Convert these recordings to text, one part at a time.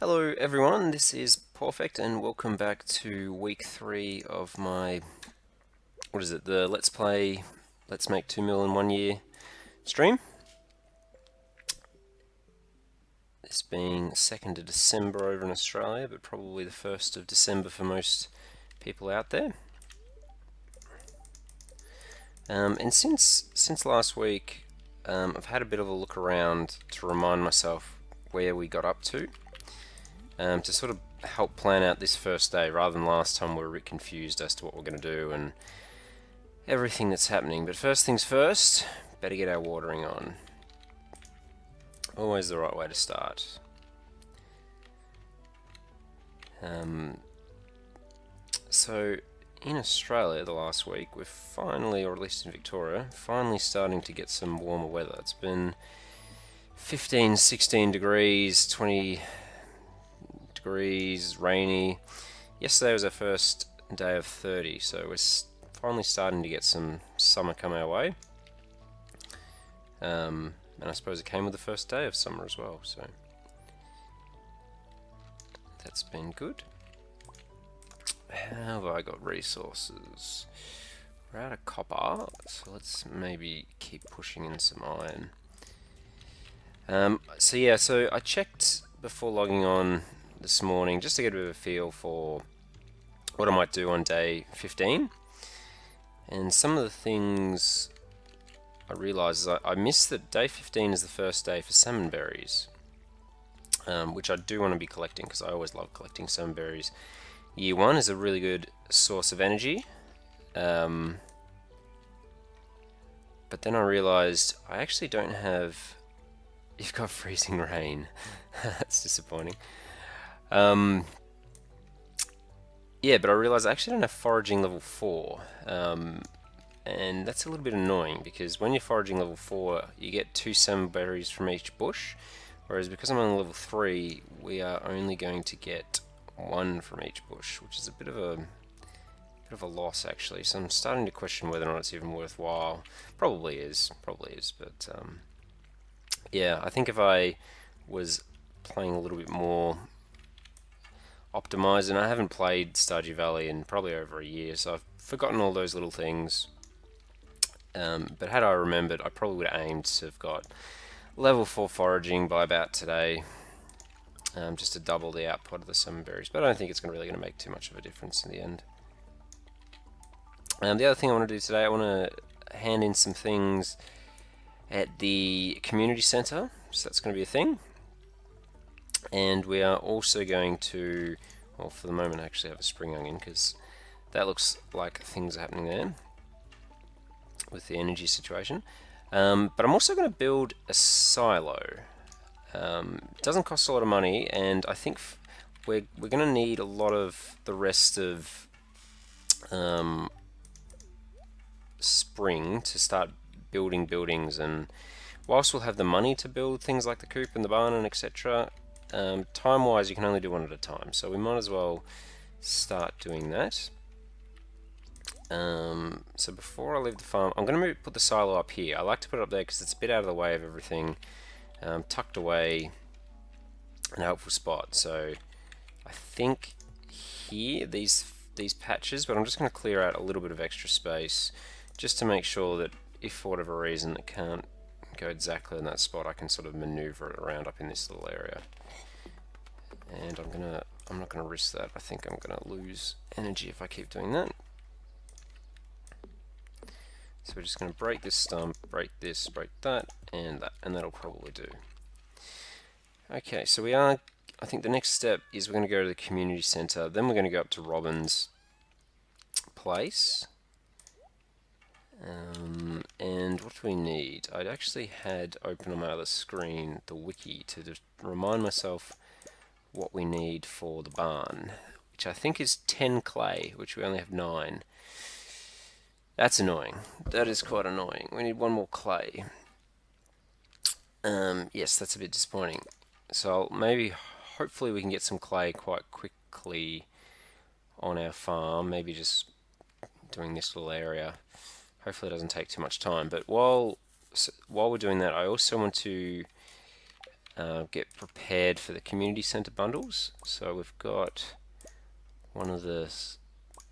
Hello everyone, this is Perfect and welcome back to week 3 of my, the Let's Play, Let's Make 2 mil in 1 year stream. This being 2nd of December over in Australia, but probably the 1st of December for most people out there. And since last week, I've had a bit of a look around to remind myself where we got up to sort of help plan out this first day, rather than last time we were a bit confused as to what we're going to do and everything that's happening. But first things first, better get our watering on. Always the right way to start. So in Australia the last week, we're finally, or at least in Victoria, finally starting to get some warmer weather. It's been 15, 16 degrees, 20 degrees, rainy. Yesterday was our first day of 30, so we're finally starting to get some summer come our way. And I suppose it came with the first day of summer as well, so that's been good. How have I got resources? We're out of copper, so let's maybe keep pushing in some iron. So I checked before logging on this morning just to get a bit of a feel for what I might do on day 15. And some of the things I realised is I missed that day 15 is the first day for salmon berries, which I do want to be collecting because I always love collecting salmon berries. Year 1 is a really good source of energy, but then I realised I actually don't have... You've got freezing rain. That's disappointing. Yeah, but I realised I actually don't have foraging level 4, and that's a little bit annoying because when you're foraging level 4 you get 2 salmon berries from each bush, whereas because I'm on level 3 we are only going to get 1 from each bush, which is a bit of a loss actually. So I'm starting to question whether or not it's even worthwhile. Probably is, but yeah, I think if I was playing a little bit more optimized, and I haven't played Stardew Valley in probably over a year, so I've forgotten all those little things. But had I remembered, I probably would have aimed to have got level 4 foraging by about today, just to double the output of the salmon berries. But I don't think it's really going to make too much of a difference in the end. The other thing I want to do today, I want to hand in some things at the community center, so that's going to be a thing. And we are also going to, well, for the moment I actually have a spring onion because that looks like things are happening there with the energy situation. But I'm also going to build a silo. It doesn't cost a lot of money, and I think we're going to need a lot of the rest of spring to start building buildings. And whilst we'll have the money to build things like the coop and the barn and etc., time-wise you can only do one at a time, so we might as well start doing that. So before I leave the farm, I'm going to put the silo up here. I like to put it up there because it's a bit out of the way of everything, tucked away in a helpful spot. So I think here, these patches, but I'm just going to clear out a little bit of extra space just to make sure that if for whatever reason it can't go exactly in that spot, I can sort of maneuver it around up in this little area. And I'm not gonna risk that. I think I'm gonna lose energy if I keep doing that. So we're just gonna break this stump, break this, break that, and that'll probably do. Okay, so I think the next step is we're gonna go to the community center, then we're gonna go up to Robin's place. And what do we need? I'd actually had open on my other screen the wiki to just remind myself what we need for the barn, which I think is 10 clay, which we only have 9. That's annoying. That is quite annoying. We need 1 more clay. Yes, that's a bit disappointing. So hopefully we can get some clay quite quickly on our farm, maybe just doing this little area. Hopefully it doesn't take too much time. But while we're doing that, I also want to get prepared for the community center bundles. So we've got one of the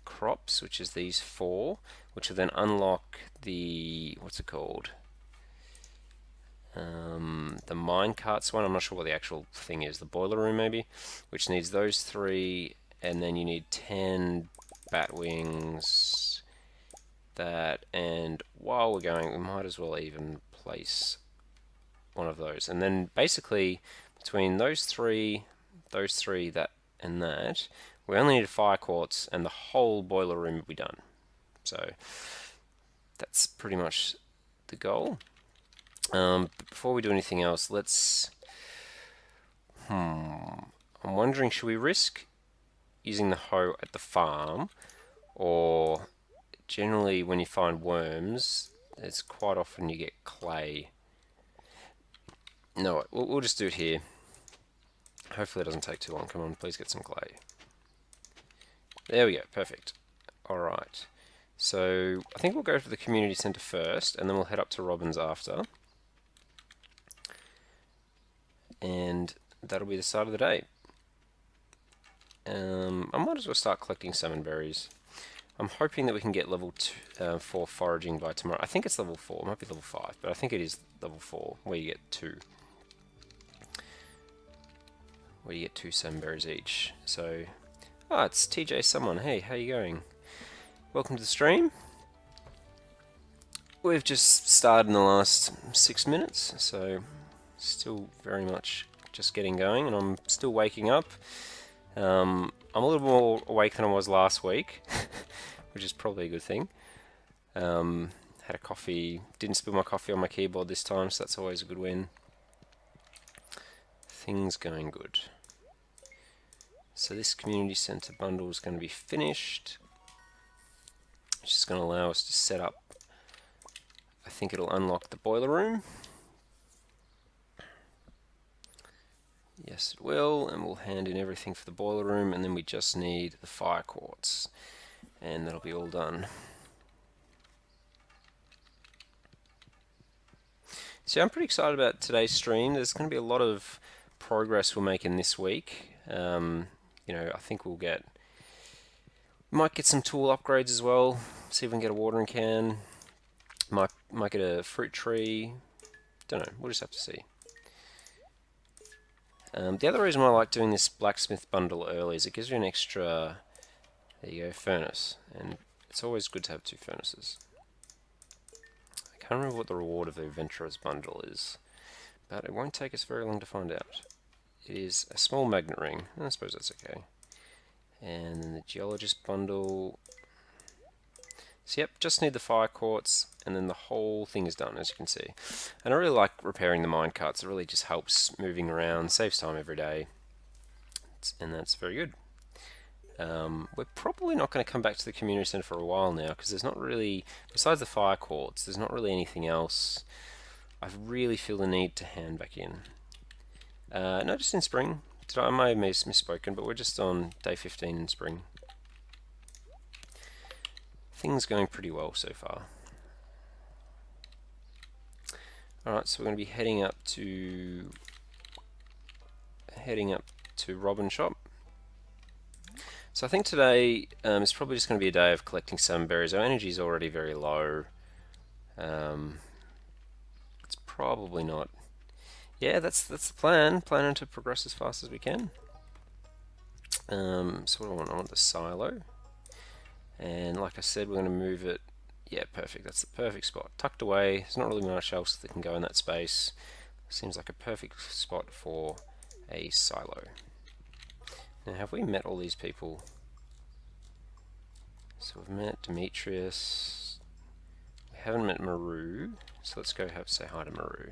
crops, which is these 4, which will then unlock the, what's it called? The mine carts one. I'm not sure what the actual thing is. The boiler room maybe, which needs those 3, and then you need 10 bat wings. That, and while we're going, we might as well even place one of those, and then basically between those three, that, and that, we only need a fire quartz, and the whole boiler room will be done. So that's pretty much the goal. But before we do anything else, let's. I'm wondering, should we risk using the hoe at the farm, or generally when you find worms, it's quite often you get clay. No, we'll just do it here. Hopefully it doesn't take too long. Come on, please get some clay. There we go, perfect. Alright, so I think we'll go for the community centre first, and then we'll head up to Robin's after. And that'll be the start of the day. I might as well start collecting salmon berries. I'm hoping that we can get level 4 foraging by tomorrow. I think it's level 4, it might be level 5, but I think it is level 4, where you get 2. Where you get 2 salmon berries each. So, it's TJ someone. Hey, how you going? Welcome to the stream. We've just started in the last 6 minutes, so still very much just getting going, and I'm still waking up. I'm a little more awake than I was last week, which is probably a good thing. Had a coffee, didn't spill my coffee on my keyboard this time, so that's always a good win. Things going good. So this community center bundle is going to be finished, which is going to allow us to set up, I think it'll unlock the boiler room. Yes, it will, and we'll hand in everything for the boiler room, and then we just need the fire quartz, and that'll be all done. So I'm pretty excited about today's stream. There's going to be a lot of progress we're making this week. I think might get some tool upgrades as well. See if we can get a watering can. Might get a fruit tree. Don't know. We'll just have to see. The other reason why I like doing this blacksmith bundle early is it gives you an extra, there you go, furnace, and it's always good to have 2 furnaces. I can't remember what the reward of the adventurer's bundle is, but it won't take us very long to find out. It is a small magnet ring, I suppose that's okay. And then the geologist bundle. So yep, just need the fire quartz, and then the whole thing is done, as you can see. And I really like repairing the mine carts. It really just helps moving around, saves time every day, and that's very good. We're probably not going to come back to the community centre for a while now, because there's not really, besides the fire quartz, there's not really anything else I really feel the need to hand back in. No, just in spring. I may have misspoken, but we're just on day 15 in spring. Things going pretty well so far. Alright, so we're going to be heading up to Robin's shop. So I think today is probably just going to be a day of collecting some berries. Our energy is already very low. It's probably not. Yeah, that's the plan. Planning to progress as fast as we can. So what do I want? I want the silo. And like I said, we're going to move it. Yeah, perfect. That's the perfect spot. Tucked away. There's not really much else that can go in that space. Seems like a perfect spot for a silo. Now, have we met all these people? So we've met Demetrius. We haven't met Maru. So let's go say hi to Maru.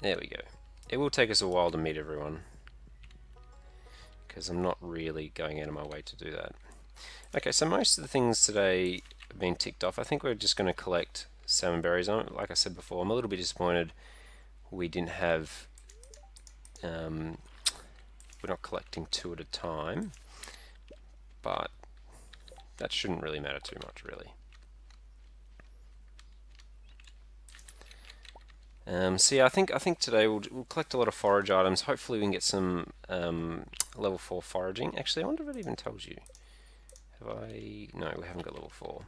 There we go. It will take us a while to meet everyone, because I'm not really going out of my way to do that. Okay, so most of the things today have been ticked off. I think we're just going to collect salmon berries. Like I said before, I'm a little bit disappointed we didn't have, we're not collecting 2 at a time, but that shouldn't really matter too much, really. So yeah, I think today we'll collect a lot of forage items. Hopefully we can get some level 4 foraging. Actually, I wonder if it even tells you. Have I? No, we haven't got level 4.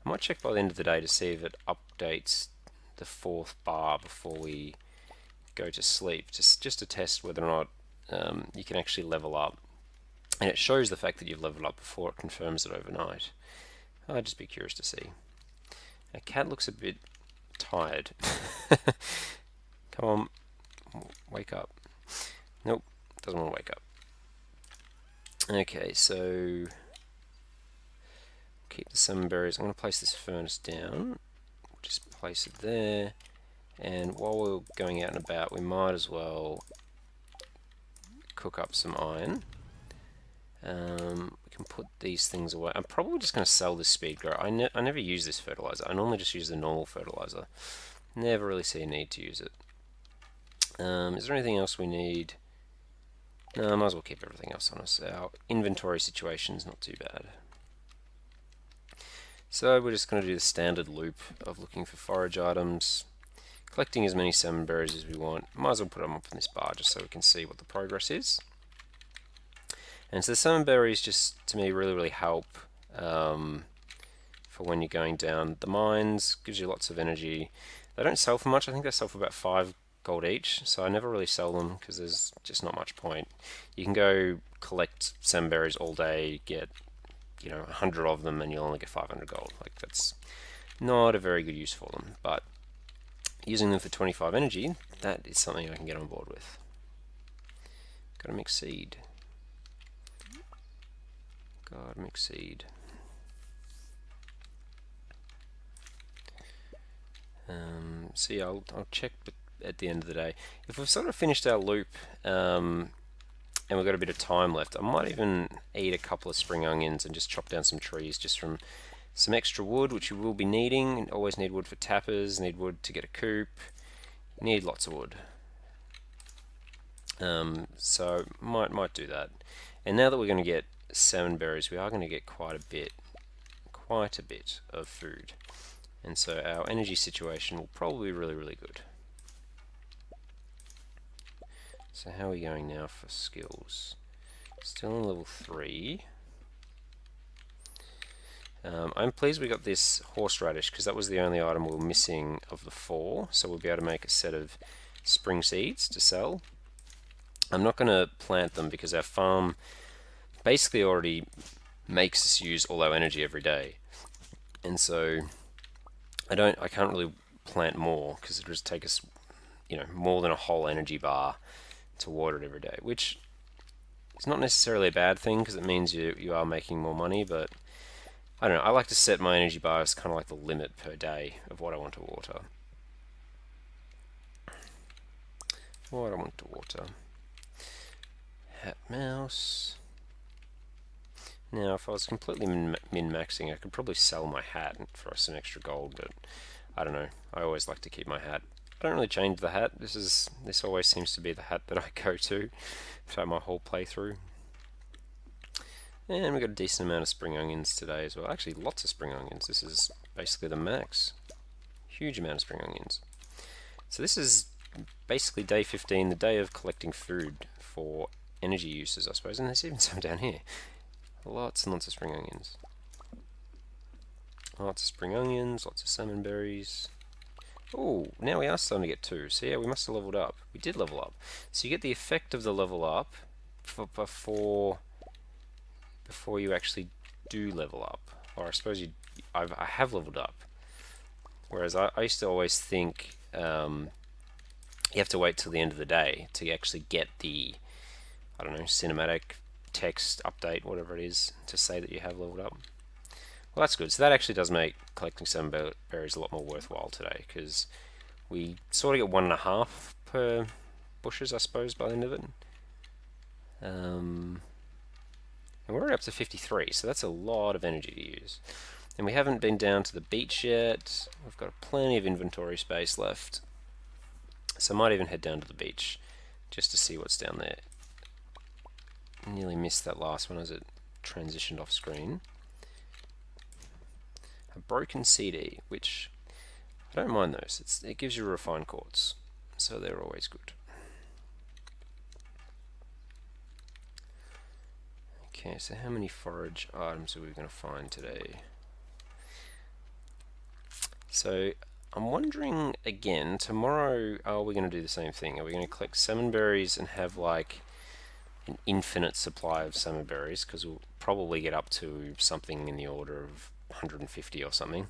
I might check by the end of the day to see if it updates the 4th bar before we go to sleep, just to test whether or not you can actually level up. And it shows the fact that you've leveled up before it confirms it overnight. I'd just be curious to see. Our cat looks a bit tired. Come on, wake up. Nope, doesn't want to wake up. Okay, so keep the salmon berries. I'm going to place this furnace down. Just place it there. And while we're going out and about, we might as well cook up some iron. We can put these things away. I'm probably just going to sell this speed grow. I never use this fertilizer. I normally just use the normal fertilizer. Never really see a need to use it. Is there anything else we need? No, I might as well keep everything else on us. Our inventory situation's not too bad. So we're just going to do the standard loop of looking for forage items, collecting as many salmon berries as we want. Might as well put them up on this bar just so we can see what the progress is. And so the salmon berries just, to me, really help for when you're going down the mines. Gives you lots of energy. They don't sell for much. I think they sell for about 5 gold each, so I never really sell them because there's just not much point. You can go collect salmon berries all day, get 100 of them, and you'll only get 500 gold. Like, that's not a very good use for them, but using them for 25 energy, that is something I can get on board with. Gotta mix seed. God, mix seed. So yeah, I'll check at the end of the day. If we've sort of finished our loop and we've got a bit of time left, I might even eat a couple of spring onions and just chop down some trees just from some extra wood, which you will be needing. Always need wood for tappers, need wood to get a coop, need lots of wood. So might do that. And now that we're going to get salmon berries, we are going to get quite a bit of food. And so our energy situation will probably be really good. So how are we going now for skills? Still on level 3. I'm pleased we got this horseradish because that was the only item we were missing of the 4. So we'll be able to make a set of spring seeds to sell. I'm not going to plant them because our farm basically already makes us use all our energy every day. And so I can't really plant more because it would just take us, more than a whole energy bar to water it every day, which is not necessarily a bad thing because it means you are making more money, but I don't know, I like to set my energy bar as kind of like the limit per day of what I want to water. What I want to water. Hat mouse. Now, if I was completely min-maxing, I could probably sell my hat for some extra gold, but I don't know. I always like to keep my hat. I don't really change the hat. This always seems to be the hat that I go to throughout my whole playthrough. And we've got a decent amount of spring onions today as well. Actually, lots of spring onions. This is basically the max. Huge amount of spring onions. So this is basically day 15, the day of collecting food for energy uses, I suppose. And there's even some down here. Lots and lots of spring onions. Lots of spring onions, lots of salmon berries. Oh, now we are starting to get 2. So yeah, we must have leveled up. We did level up. So you get the effect of the level up before you actually do level up. Or I suppose I have leveled up. Whereas I used to always think you have to wait till the end of the day to actually get the, I don't know, cinematic text update, whatever it is, to say that you have leveled up. Well, that's good. So that actually does make collecting salmon berries a lot more worthwhile today, because we sort of get 1.5 per bushes, I suppose, by the end of it. And we're already up to 53, so that's a lot of energy to use. And we haven't been down to the beach yet. We've got plenty of inventory space left. So I might even head down to the beach just to see what's down there. Nearly missed that last one as it transitioned off screen. A broken CD, which I don't mind those. It gives you refined quartz. so they're always good. Okay, so how many forage items are we going to find today? So I'm wondering again, tomorrow are we going to do the same thing? Are we going to collect salmon berries and have like an infinite supply of salmon berries? Because we'll probably get up to something in the order of 150 or something.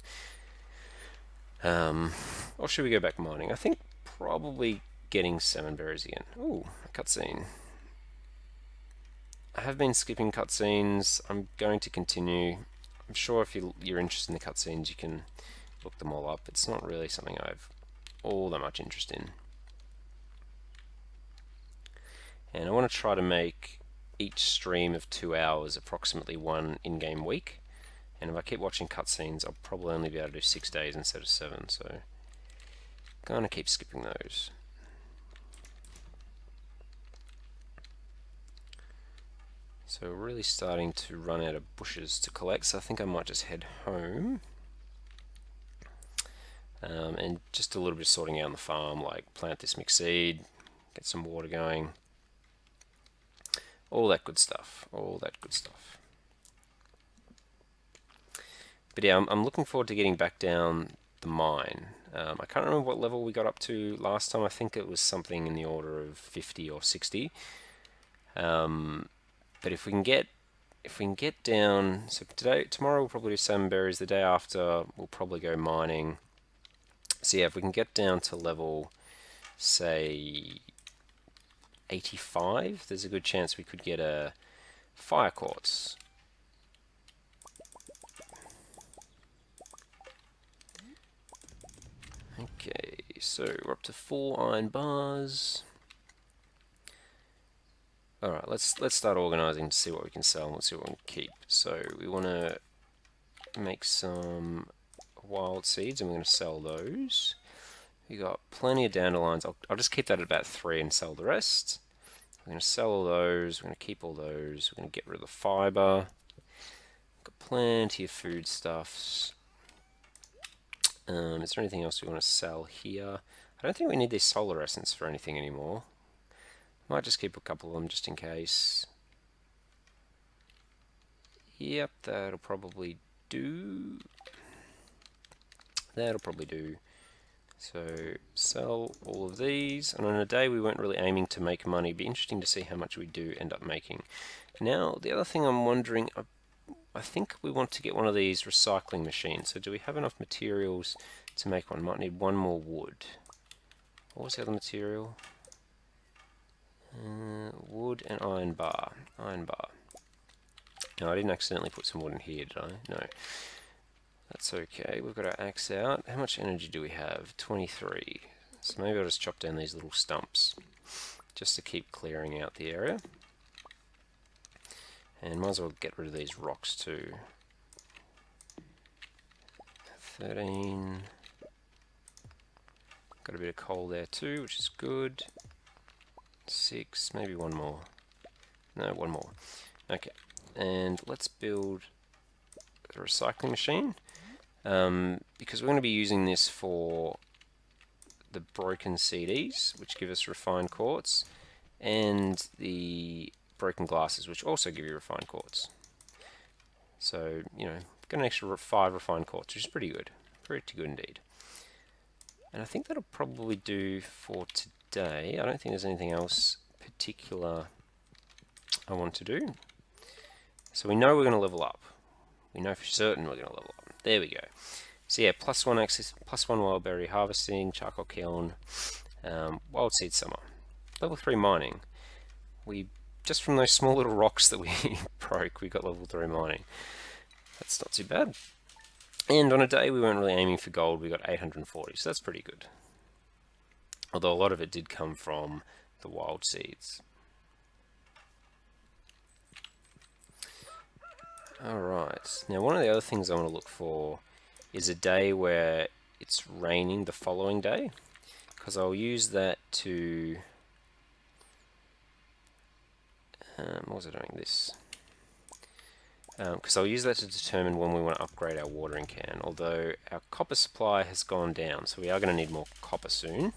Or should we go back mining? I think probably getting salmon berries again. Ooh, a cutscene. I have been skipping cutscenes. I'm going to continue. I'm sure if you're interested in the cutscenes, you can look them all up. It's not really something I've all that much interest in. And I want to try to make each stream of 2 hours approximately one in-game week. And if I keep watching cutscenes, I'll probably only be able to do 6 days instead of 7. So I'm going to keep skipping those. So we're really starting to run out of bushes to collect, so I think I might just head home. And just a little bit of sorting out on the farm, like plant this mixed seed, get some water going, all that good stuff, all that good stuff. But yeah, I'm looking forward to getting back down the mine. I can't remember what level we got up to last time. I think it was something in the order of 50 or 60. But if we can get down, so tomorrow we'll probably do salmon berries. The day after we'll probably go mining. So yeah, if we can get down to level, say 85, there's a good chance we could get a fire quartz. Okay, so we're up to 4 iron bars. Alright, let's start organizing to see what we can sell and let's see what we can keep. So we want to make some wild seeds and we're going to sell those. We got plenty of dandelions. I'll just keep that at about 3 and sell the rest. We're going to sell all those. We're going to keep all those. We're going to get rid of the fiber. Got plenty of foodstuffs. Is there anything else we want to sell here? I don't think we need this solar essence for anything anymore. Might just keep a couple of them just in case. Yep, that'll probably do. That'll probably do. So sell all of these, and on a day we weren't really aiming to make money. It'd be interesting to see how much we do end up making. Now the other thing I'm wondering, I think we want to get one of these recycling machines. So do we have enough materials to make one? Might need one more wood. What was the other material? Wood and iron bar. Iron bar. No, I didn't accidentally put some wood in here, did I? No. That's okay. We've got our axe out. How much energy do we have? 23. So maybe I'll just chop down these little stumps just to keep clearing out the area. And might as well get rid of these rocks too. 13. Got a bit of coal there too, which is good. 6, maybe one more. No, one more. Okay, and let's build the recycling machine. Because we're going to be using this for the broken CDs, which give us refined quartz, and the broken glasses, which also give you refined quartz. So, you know, got an extra 5 refined quartz, which is pretty good. Pretty good indeed. And I think that'll probably do for today. I don't think there's anything else particular I want to do. So we know we're going to level up. We know for certain we're going to level up. There we go. So yeah, +1 access, +1 wild berry harvesting, charcoal kiln, wild seed summer. Level 3 mining. We just from those small little rocks that we broke, we got level 3 mining. That's not too bad. And on a day we weren't really aiming for gold, we got 840, so that's pretty good. Although a lot of it did come from the wild seeds. Alright, now one of the other things I want to look for is a day where it's raining the following day, because I'll use that to... what was I doing? This. Because I'll use that to determine when we want to upgrade our watering can, although our copper supply has gone down, so we are going to need more copper soon.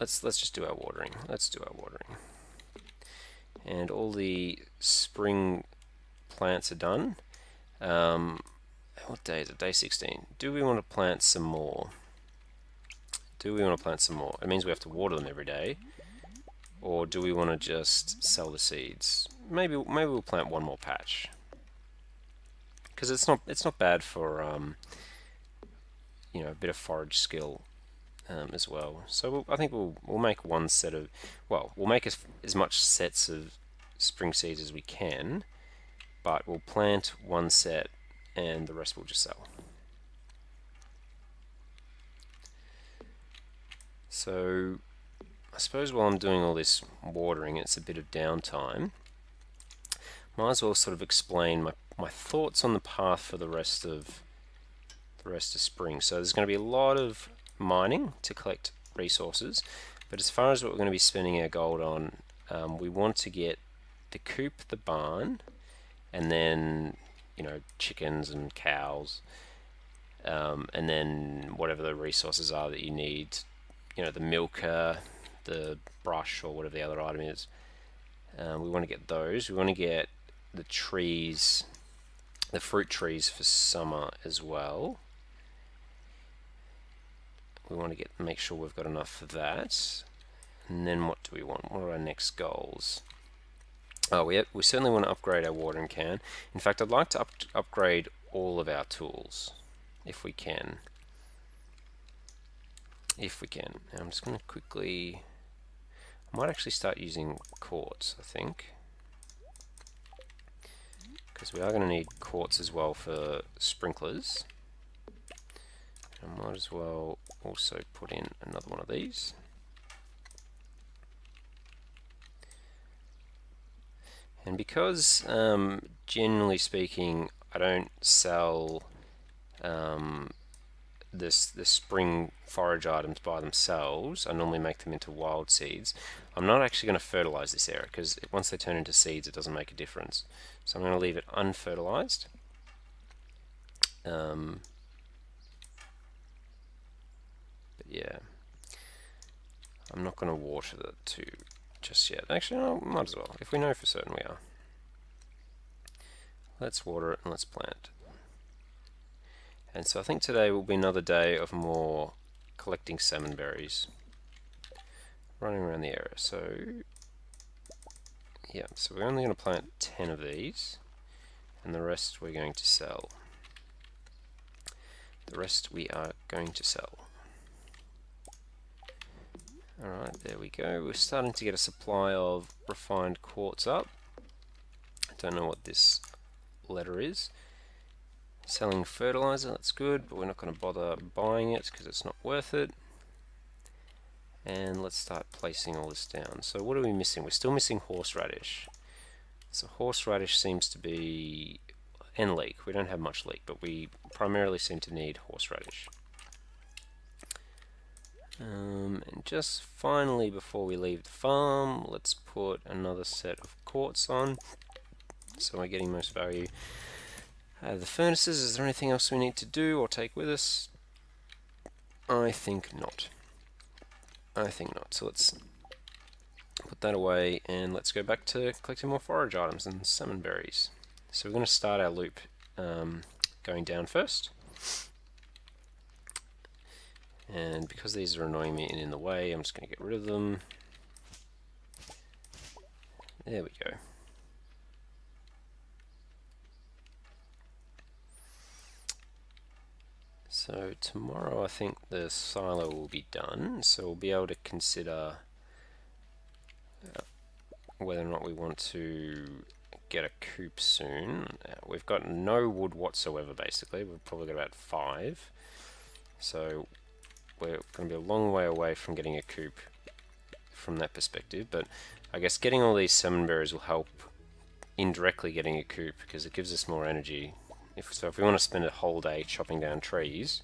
Let's just do our watering. Let's do our watering. And all the spring plants are done. What day is it? Day 16. Do we want to plant some more? Do we want to plant some more? It means we have to water them every day. Or do we want to just sell the seeds? Maybe we'll plant one more patch. Because it's not bad for you know, a bit of forage skill as well. So I think we'll make one set of, well, we'll make as much sets of spring seeds as we can, but we'll plant one set and the rest we'll just sell. So I suppose while I'm doing all this watering, it's a bit of downtime. Might as well sort of explain my thoughts on the path for the rest of spring. So there's going to be a lot of mining to collect resources, but as far as what we're going to be spending our gold on, we want to get the coop, the barn, and then, you know, chickens and cows, and then whatever the resources are that you need, you know, the milker, the brush, or whatever the other item is. We want to get those. We want to get the trees, the fruit trees for summer as well. We want to make sure we've got enough for that. And then what do we want? What are our next goals? Oh, we certainly want to upgrade our watering can. In fact, I'd like to upgrade all of our tools, if we can. If we can. Now I'm just going to quickly... I might actually start using quartz, I think. Because we are going to need quartz as well for sprinklers. I might as well also put in another one of these. And because, generally speaking, I don't sell the spring forage items by themselves, I normally make them into wild seeds. I'm not actually going to fertilize this area, because once they turn into seeds, it doesn't make a difference. So I'm going to leave it unfertilized. But yeah, I'm not going to water the two just yet. Actually, no, might as well, if we know for certain we are. Let's water it and let's plant. And so I think today will be another day of more collecting salmon berries, running around the area. So yeah, so we're only going to plant 10 of these, and the rest we're going to sell. The rest we are going to sell. Alright, there we go. We're starting to get a supply of refined quartz up. I don't know what this letter is. Selling fertilizer, that's good, but we're not going to bother buying it because it's not worth it. And let's start placing all this down. So what are we missing? We're still missing horseradish. So horseradish seems to be... and leek. We don't have much leek, but we primarily seem to need horseradish. And just finally, before we leave the farm, let's put another set of quartz on, so we're getting most value out of the furnaces. Is there anything else we need to do or take with us? I think not. I think not. So let's put that away and let's go back to collecting more forage items and salmon berries. So we're going to start our loop going down first. And because these are annoying me and in the way, I'm just going to get rid of them. There we go. So tomorrow I think the silo will be done, so we'll be able to consider whether or not we want to get a coop soon. We've got no wood whatsoever basically, we've probably got about 5. So we're going to be a long way away from getting a coop from that perspective, but I guess getting all these salmon berries will help indirectly getting a coop because it gives us more energy. If we want to spend a whole day chopping down trees,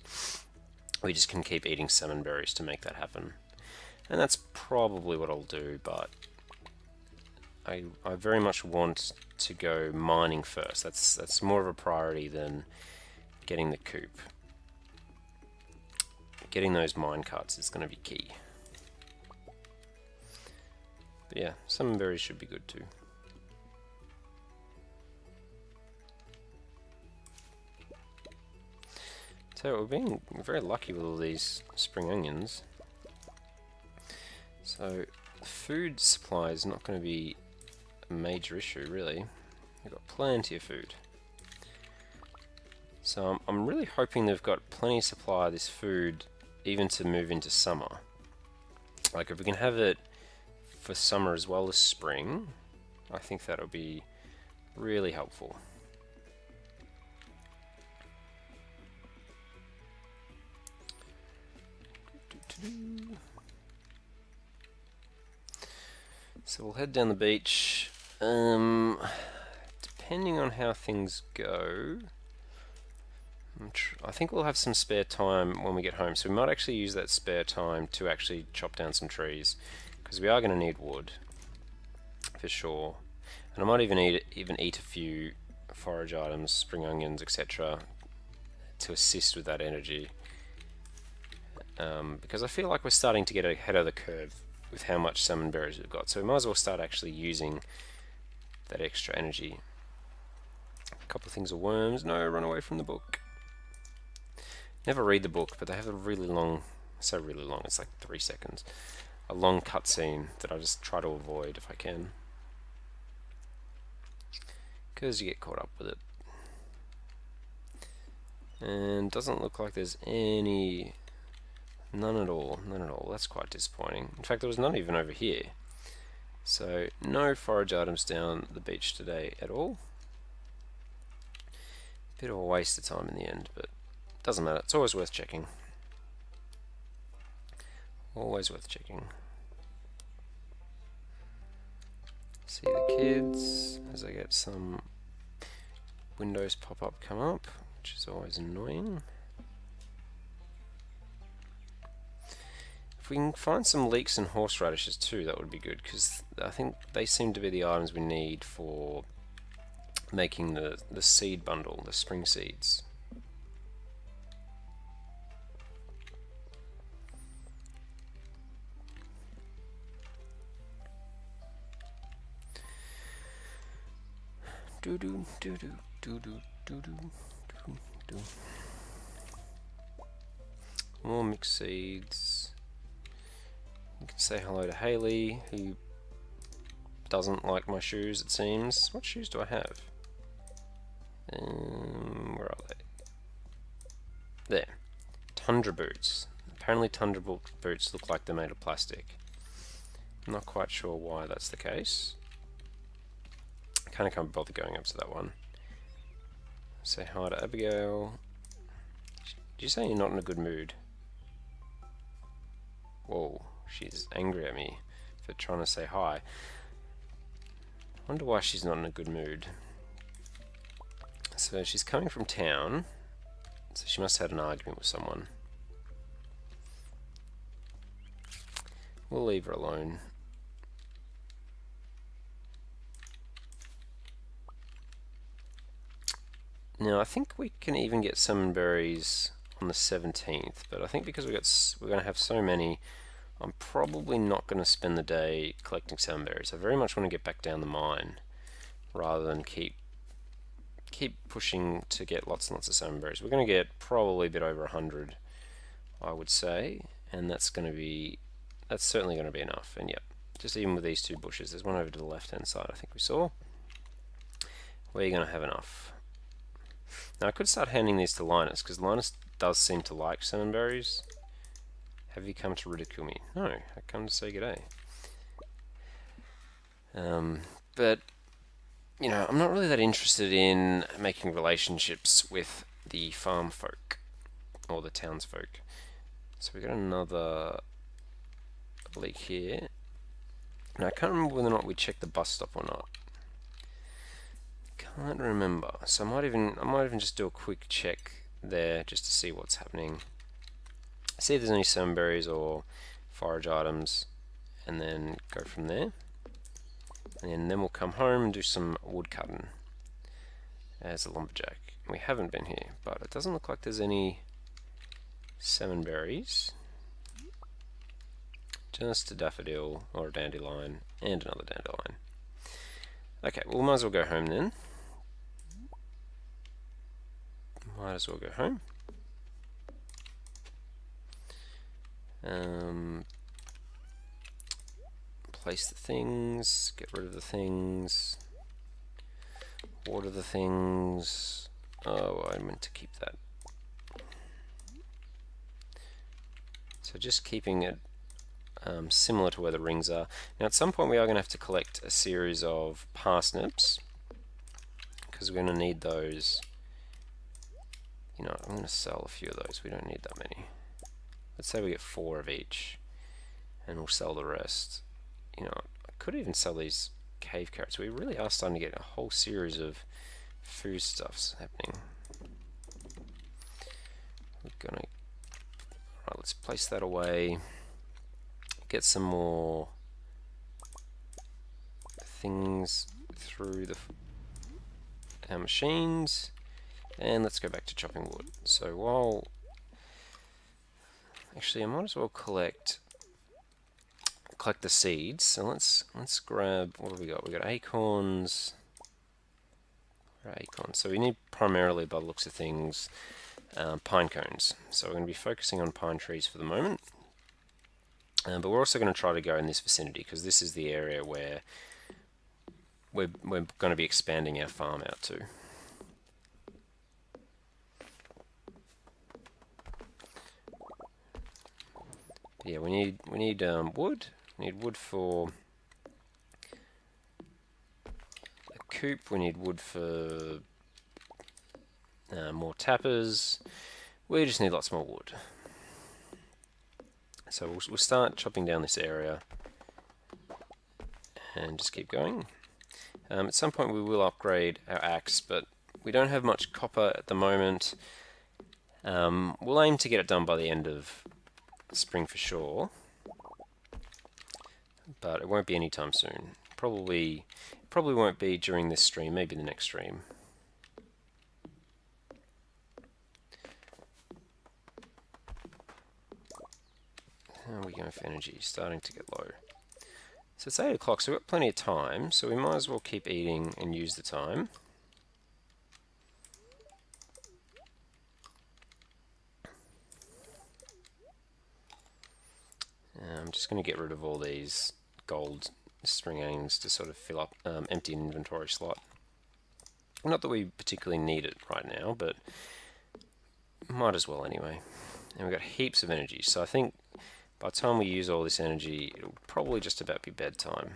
we just can keep eating salmon berries to make that happen. And that's probably what I'll do, but I very much want to go mining first. That's more of a priority than getting the coop. Getting those mine carts is going to be key. But yeah, salmon berries should be good too. So we're being very lucky with all these spring onions. So the food supply is not going to be a major issue really. We've got plenty of food. So I'm really hoping they've got plenty of supply of this food even to move into summer. Like if we can have it for summer as well as spring, I think that'll be really helpful. So we'll head down the beach. Depending on how things go, I think we'll have some spare time when we get home. So we might actually use that spare time to actually chop down some trees, because we are going to need wood for sure. And I might even eat a few forage items, spring onions, etc., to assist with that energy. Because I feel like we're starting to get ahead of the curve with how much salmon berries we've got. So we might as well start actually using that extra energy. A couple of things of worms. No, run away from the book. Never read the book, but they have a really long, so really long, it's like 3 seconds, a long cutscene that I just try to avoid if I can, because you get caught up with it. And doesn't look like there's any, none at all. That's quite disappointing. In fact, there was none even over here. So no forage items down the beach today at all. Bit of a waste of time in the end, but doesn't matter. It's always worth checking. Always worth checking. See the kids as I get some windows pop up come up, which is always annoying. If we can find some leeks and horseradishes too, that would be good, because I think they seem to be the items we need for making the seed bundle, the spring seeds. Do do do do do do do do do. More mixed seeds. You can say hello to Haley, who doesn't like my shoes, it seems. What shoes do I have? Where are they? There. Tundra boots. Apparently tundra boots look like they're made of plastic. I'm not quite sure why that's the case. I kind of can't bother going up to that one. Say hi to Abigail. Did you say you're not in a good mood? Whoa, she's angry at me for trying to say hi. I wonder why she's not in a good mood. So she's coming from town, so she must have had an argument with someone. We'll leave her alone. Now I think we can even get salmon berries on the 17th, but I think because we're going to have so many, I'm probably not going to spend the day collecting salmon berries. I very much want to get back down the mine rather than keep pushing to get lots and lots of salmon berries. We're going to get probably a bit over 100, I would say, and that's certainly going to be enough. And yep, just even with these two bushes, there's one over to the left hand side I think we saw, we're going to have enough. Now I could start handing these to Linus, because Linus does seem to like salmon berries. Have you come to ridicule me? No, I come to say g'day. But you know, I'm not really that interested in making relationships with the farm folk or the townsfolk. So we got another leak here. Now I can't remember whether or not we checked the bus stop or not. Can't remember. So I might even just do a quick check there just to see what's happening. See if there's any salmon berries or forage items, and then go from there. And then we'll come home and do some wood cutting as a lumberjack. We haven't been here, but it doesn't look like there's any salmon berries. Just a daffodil or a dandelion and another dandelion. Okay, well, we might as well go home then. Might as well go home. Place the things, get rid of the things, water the things. Oh, I meant to keep that. So just keeping it similar to where the rings are. Now at some point we are going to have to collect a series of parsnips, because we're going to need those. You know, I'm going to sell a few of those. We don't need that many. Let's say we get 4 of each, and we'll sell the rest. You know, I could even sell these cave carrots. We really are starting to get a whole series of foodstuffs happening. We're gonna, alright, let's place that away. Get some more things through our machines, and let's go back to chopping wood. So while, actually, I might as well collect the seeds. So let's grab, what have we got? We got acorns. Acorns. So we need primarily, by the looks of things, pine cones. So we're going to be focusing on pine trees for the moment. But we're also going to try to go in this vicinity, because this is the area where we're going to be expanding our farm out to. Yeah, we need wood. We need wood for a coop. We need wood for more tappers. We just need lots more wood. So we'll start chopping down this area and just keep going. At some point we will upgrade our axe, but we don't have much copper at the moment. We'll aim to get it done by the end of spring for sure, but it won't be anytime soon. Probably won't be during this stream, maybe the next stream. How are we going for energy? Starting to get low. So it's 8 o'clock, so we've got plenty of time, so we might as well keep eating and use the time. I'm just going to get rid of all these gold string onions to sort of fill up, empty an inventory slot. Not that we particularly need it right now, but might as well anyway. And we've got heaps of energy, so I think by the time we use all this energy, it'll probably just about be bedtime.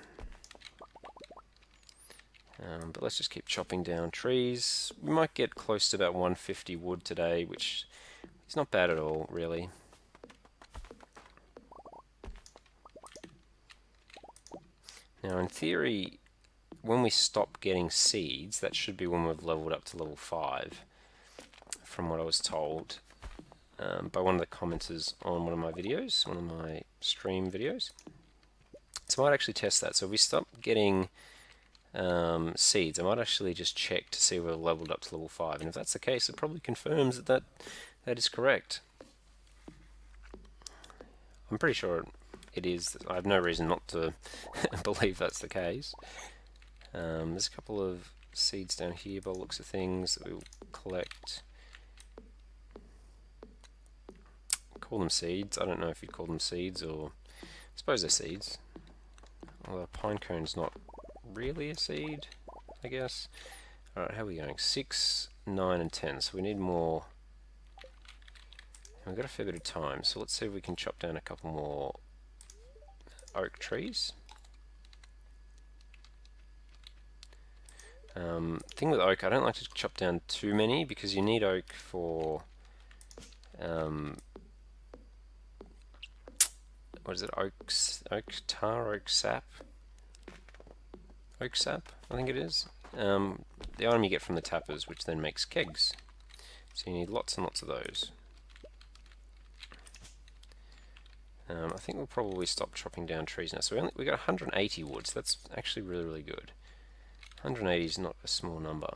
But let's just keep chopping down trees. We might get close to about 150 wood today, which is not bad at all, really. Now, in theory, when we stop getting seeds, that should be when we've leveled up to level 5, from what I was told by one of the commenters on one of my videos, one of my stream videos. So I might actually test that. So if we stop getting seeds, I might actually just check to see if we're leveled up to level 5, and if that's the case, it probably confirms that is correct. I'm pretty sure it is. I have no reason not to believe that's the case. There's a couple of seeds down here by the looks of things that we'll collect. Call them seeds. I don't know if you'd call them seeds, or I suppose they're seeds. Although a pine cone's not really a seed, I guess. Alright, how are we going? 6, 9 and 10, so we need more. And we've got a fair bit of time, so let's see if we can chop down a couple more oak trees. Thing with oak, I don't like to chop down too many, because you need oak for what is it? Oak tar, oak sap, I think it is. The item you get from the tappers, which then makes kegs. So you need lots and lots of those. I think we'll probably stop chopping down trees now. So we got 180 wood, so that's actually really, really good. 180 is not a small number.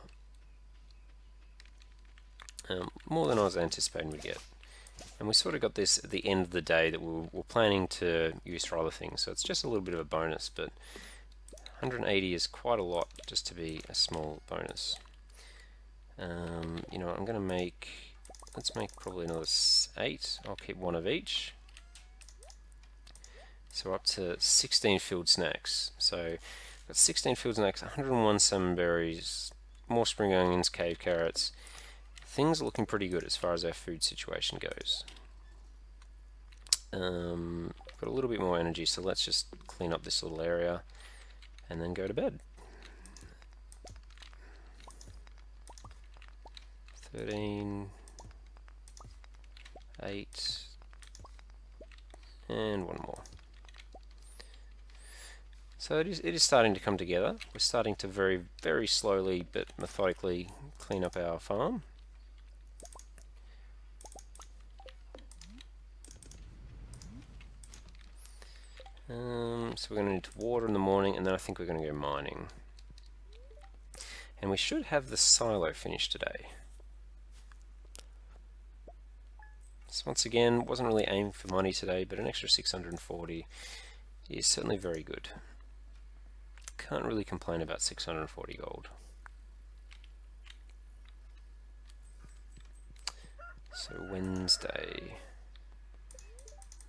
More than I was anticipating we'd get. And we sort of got this at the end of the day that we're planning to use for other things, so it's just a little bit of a bonus, but 180 is quite a lot just to be a small bonus. You know what, I'm going to make, let's make probably another 8. I'll keep one of each. So we're up to 16 field snacks. So got 16 field snacks, 101 salmon berries, more spring onions, cave carrots. Things are looking pretty good as far as our food situation goes. Got a little bit more energy, so let's just clean up this little area and then go to bed. 13, 8, and one more. So it is starting to come together. We're starting to very, very slowly but methodically clean up our farm. So we're going to need to water in the morning, and then I think we're going to go mining. And we should have the silo finished today. So once again, wasn't really aiming for money today, but an extra 640 is certainly very good. Can't really complain about 640 gold. So Wednesday.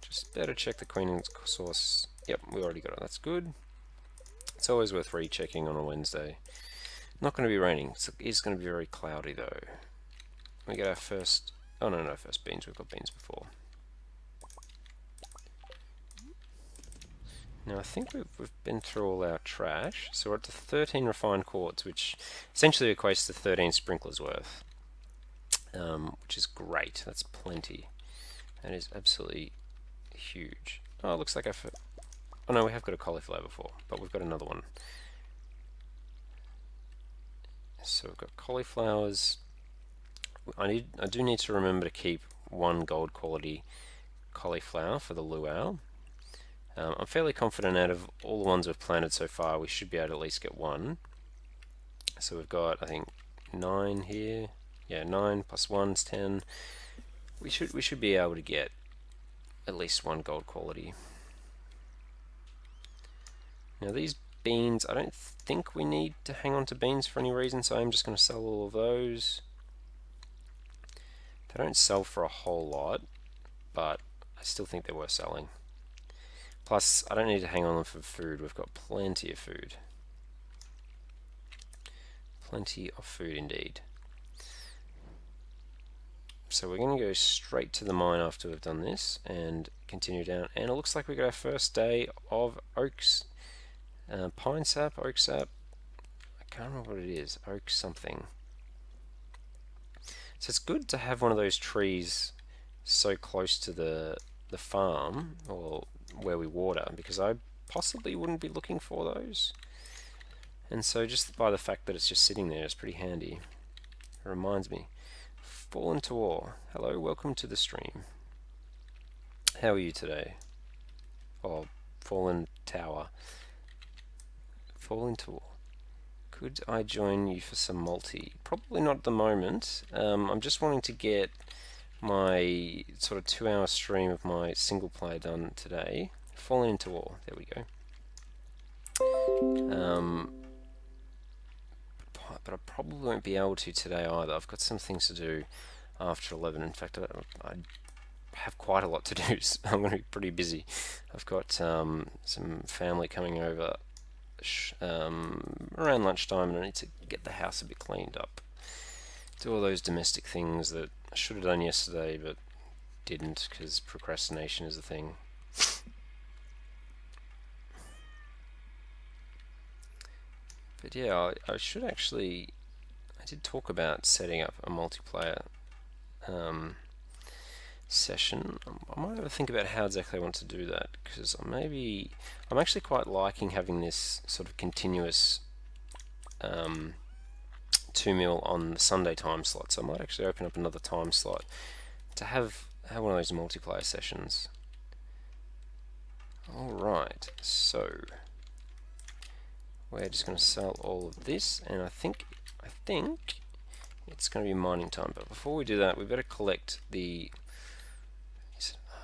Just better check the queen source. Yep, we already got it. That's good. It's always worth rechecking on a Wednesday. Not going to be raining. It is going to be very cloudy though. We get our first. Oh no, first beans. We've got beans before. Now I think we've been through all our trash. So we're up to 13 refined quartz, which essentially equates to 13 sprinklers worth, which is great. That's plenty. That is absolutely huge. Oh, it looks like oh no, we have got a cauliflower before, but we've got another one. So we've got cauliflowers. I do need to remember to keep one gold quality cauliflower for the luau. I'm fairly confident out of all the ones we've planted so far, we should be able to at least get one. So we've got, I think, 9 here. Yeah, 9 plus 1 is 10. We should be able to get at least one gold quality. Now these beans, I don't think we need to hang on to beans for any reason, so I'm just going to sell all of those. They don't sell for a whole lot, but I still think they're worth selling. Plus, I don't need to hang on them for food. We've got plenty of food. Plenty of food indeed. So we're going to go straight to the mine after we've done this and continue down. And it looks like we got our first day of oaks, pine sap, oak sap. I can't remember what it is. Oak something. So it's good to have one of those trees so close to the farm or where we water, because I possibly wouldn't be looking for those. And so just by the fact that it's just sitting there is pretty handy. It reminds me. Fall into awe. Hello, welcome to the stream. How are you today? Oh, Fallen Tower. Fall into awe. Could I join you for some multi? Probably not at the moment. I'm just wanting to get my sort of 2-hour stream of my single player done today. Fallen into awe. There we go. But I probably won't be able to today either. I've got some things to do after 11. In fact, I have quite a lot to do. So I'm going to be pretty busy. I've got some family coming over around lunchtime, and I need to get the house a bit cleaned up. Do all those domestic things that I should have done yesterday, but didn't, because procrastination is a thing. But yeah, I should actually, I did talk about setting up a multiplayer session. I might have a think about how exactly I want to do that, because I'm actually quite liking having this sort of continuous 2 mil on the Sunday time slot. So I might actually open up another time slot to have one of those multiplayer sessions. Alright, so we're just going to sell all of this, and I think it's going to be mining time. But before we do that, we better collect the.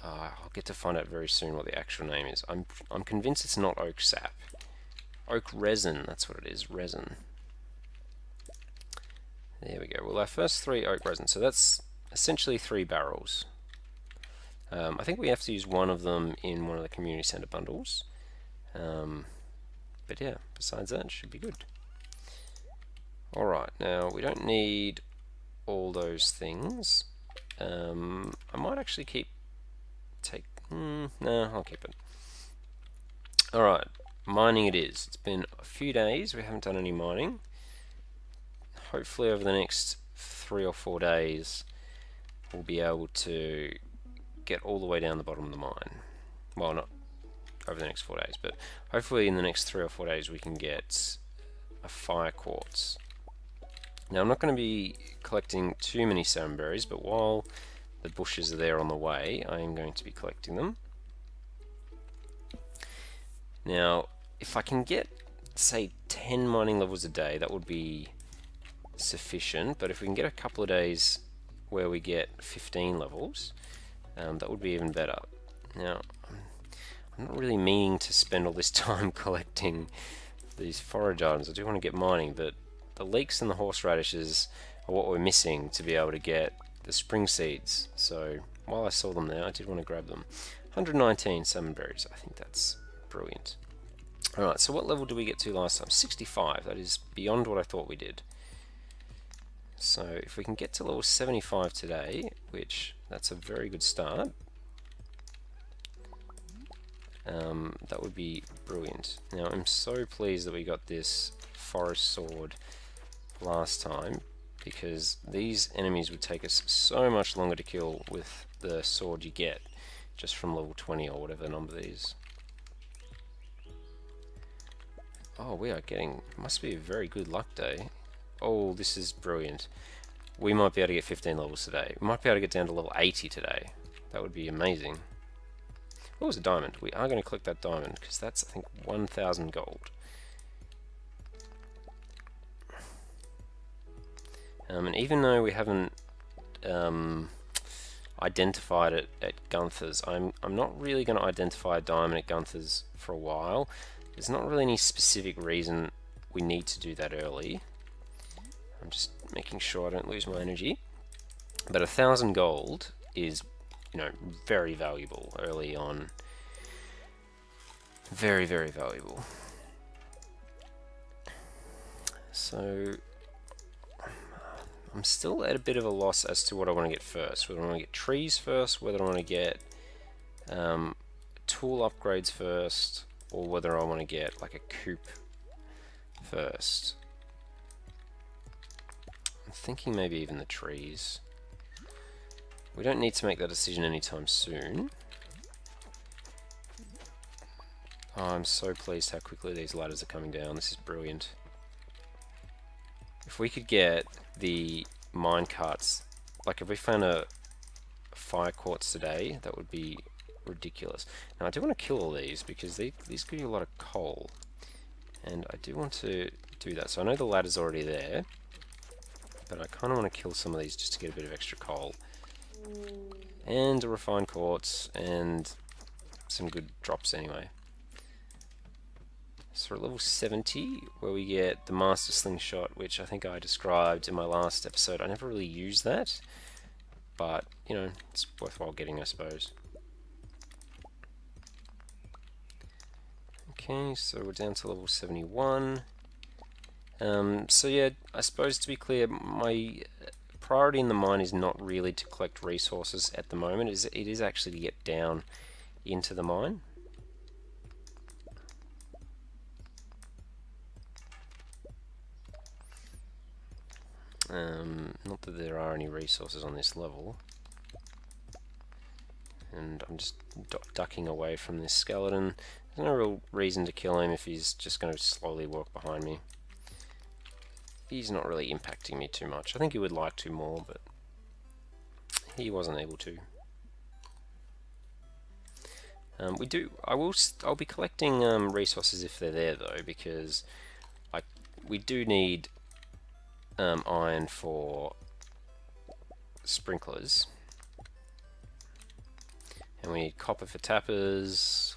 I'll get to find out very soon what the actual name is. I'm convinced it's not oak sap. Oak resin, that's what it is, resin. There we go. Well, our first 3 oak resin, so that's essentially 3 barrels. I think we have to use one of them in one of the community center bundles. But yeah, besides that, it should be good. Alright, now we don't need all those things. I might actually no, I'll keep it. Alright, mining it is. It's been a few days, we haven't done any mining. Hopefully over the next 3 or 4 days we'll be able to get all the way down the bottom of the mine. Well, not over the next 4 days, but hopefully in the next 3 or 4 days we can get a fire quartz. Now I'm not going to be collecting too many salmon berries, but while the bushes are there on the way, I am going to be collecting them. Now, if I can get, say, 10 mining levels a day, that would be sufficient, but if we can get a couple of days where we get 15 levels, that would be even better. Now, I'm not really meaning to spend all this time collecting these forage items. I do want to get mining, but the leeks and the horseradishes are what we're missing to be able to get the spring seeds. So while I saw them there, I did want to grab them. 119 salmon berries. I think that's brilliant. Alright, so what level did we get to last time? 65. That is beyond what I thought we did. So if we can get to level 75 today, which that's a very good start, that would be brilliant. Now I'm so pleased that we got this forest sword last time, because these enemies would take us so much longer to kill with the sword you get just from level 20 or whatever the number is. Oh, we are getting, must be a very good luck day. Oh, this is brilliant. We might be able to get 15 levels today. We might be able to get down to level 80 today. That would be amazing. What was a diamond? We are going to collect that diamond, because that's, I think, 1,000 gold. And even though we haven't identified it at Gunther's, I'm not really going to identify a diamond at Gunther's for a while. There's not really any specific reason we need to do that early. I'm just making sure I don't lose my energy. But 1,000 gold is, you know, very valuable early on. Very, very valuable. So I'm still at a bit of a loss as to what I want to get first. Whether I want to get trees first, whether I want to get tool upgrades first, or whether I want to get like a coop first. I'm thinking maybe even the trees. We don't need to make that decision anytime soon. Oh, I'm so pleased how quickly these ladders are coming down. This is brilliant. If we could get the mine carts, like if we found a fire quartz today, that would be ridiculous. Now I do want to kill all these because these give you a lot of coal, and I do want to do that. So I know the ladder's already there, but I kind of want to kill some of these just to get a bit of extra coal. And a refined quartz, and some good drops anyway. So we're at level 70, where we get the Master Slingshot, which I think I described in my last episode. I never really used that, but, you know, it's worthwhile getting, I suppose. Okay, so we're down to level 71. So yeah, I suppose to be clear, my priority in the mine is not really to collect resources at the moment. It is actually to get down into the mine. Not that there are any resources on this level. And I'm just ducking away from this skeleton. There's no real reason to kill him if he's just going to slowly walk behind me. He's not really impacting me too much. I think he would like to more, but he wasn't able to. I'll be collecting resources if they're there though, because we do need iron for sprinklers, and we need copper for tappers.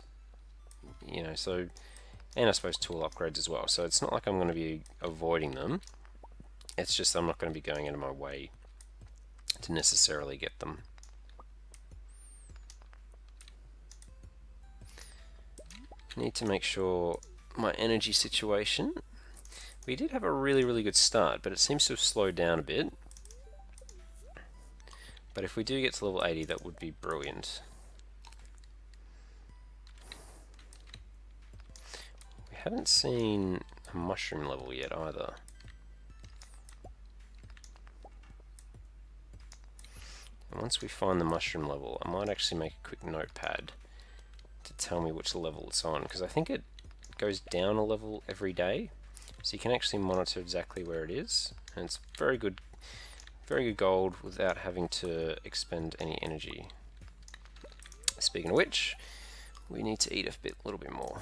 You know, so and I suppose tool upgrades as well. So it's not like I'm going to be avoiding them. It's just I'm not going to be going out of my way to necessarily get them. Need to make sure my energy situation. We did have a really good start, but it seems to have slowed down a bit. But if we do get to level 80, that would be brilliant. We haven't seen a mushroom level yet either. And once we find the mushroom level, I might actually make a quick notepad to tell me which level it's on, because I think it goes down a level every day, so you can actually monitor exactly where it is, and it's very good gold without having to expend any energy. Speaking of which, we need to eat a little bit more.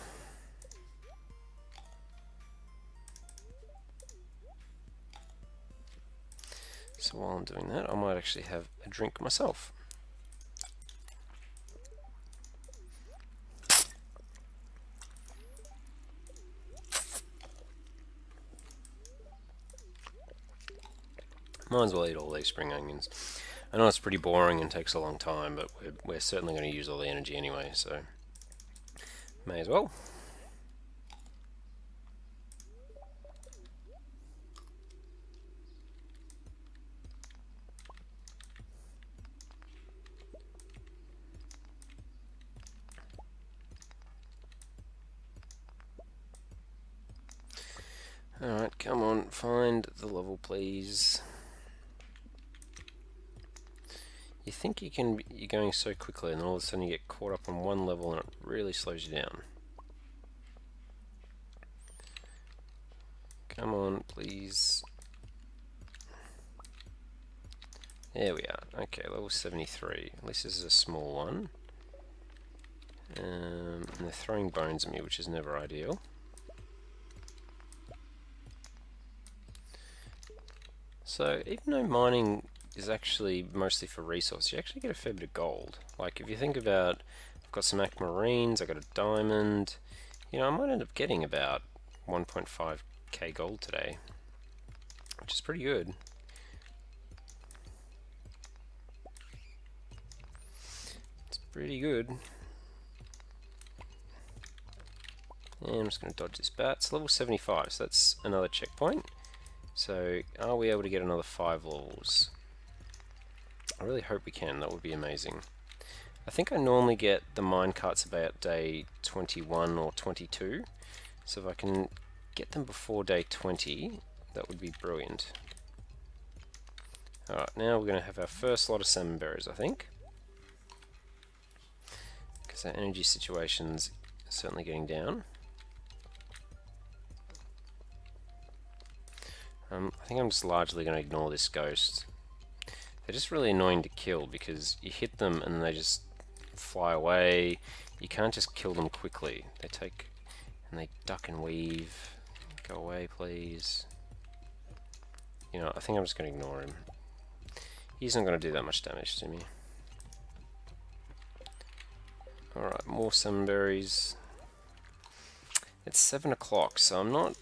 So while I'm doing that, I might actually have a drink myself. Might as well eat all these spring onions. I know it's pretty boring and takes a long time, but we're certainly going to use all the energy anyway, so may as well. Alright, come on, find the level, please. You think you're going so quickly, and all of a sudden you get caught up on one level and it really slows you down. Come on, please. There we are. Okay, level 73. At least this is a small one. And they're throwing bones at me, which is never ideal. So, even though mining is actually mostly for resource, you actually get a fair bit of gold. Like, if you think about, I've got some aquamarines, I've got a diamond, you know, I might end up getting about 1.5k gold today, which is pretty good. It's pretty good. And I'm just going to dodge this bat. It's level 75, so that's another checkpoint. So, are we able to get another 5 levels? I really hope we can, that would be amazing. I think I normally get the minecarts about day 21 or 22, so if I can get them before day 20, that would be brilliant. Alright, now we're going to have our first lot of salmon berries, I think. Because our energy situation's certainly getting down. I think I'm just largely going to ignore this ghost. They're just really annoying to kill because you hit them and they just fly away. You can't just kill them quickly. They take and they duck and weave. Go away, please. You know, I think I'm just going to ignore him. He's not going to do that much damage to me. Alright, more sunberries. It's 7 o'clock, so I'm not...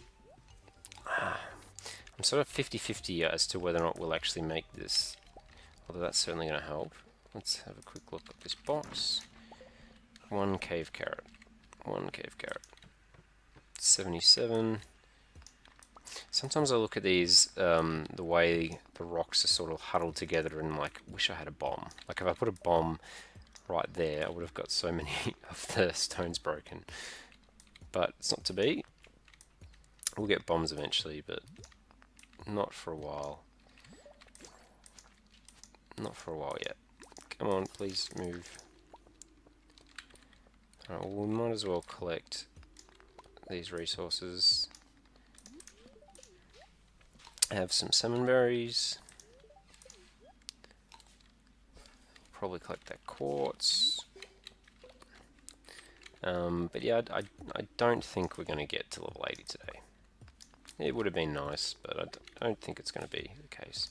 I'm sort of 50-50 as to whether or not we'll actually make this, although that's certainly going to help. Let's have a quick look at this box. 1 cave carrot. 1 cave carrot. 77. Sometimes I look at these, the way the rocks are sort of huddled together and like, wish I had a bomb. Like if I put a bomb right there, I would have got so many of the stones broken. But it's not to be. We'll get bombs eventually, but not for a while. Not for a while yet. Come on, please move. Alright, well, we might as well collect these resources. Have some salmon berries. Probably collect that quartz. But yeah, I don't think we're going to get to level 80 today. It would have been nice, but I don't think it's going to be the case.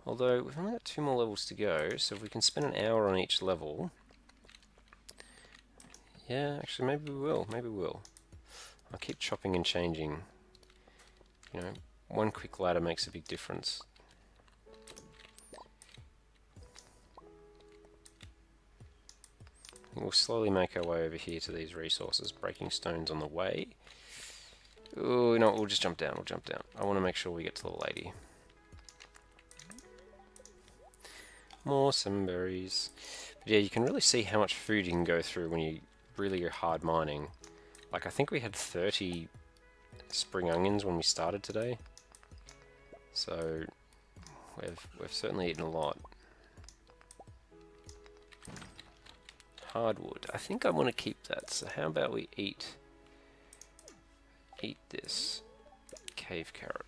Although, we've only got 2 more levels to go, so if we can spend an hour on each level... Yeah, actually, maybe we will. Maybe we will. I'll keep chopping and changing. You know, one quick ladder makes a big difference. We'll slowly make our way over here to these resources, breaking stones on the way. Oh, no, we'll just jump down, I want to make sure we get to the lady. More sunberries. But yeah, you can really see how much food you can go through when you really go hard mining. Like, I think we had 30 spring onions when we started today. So, we've certainly eaten a lot. Hardwood. I think I want to keep that. So how about we eat this cave carrot.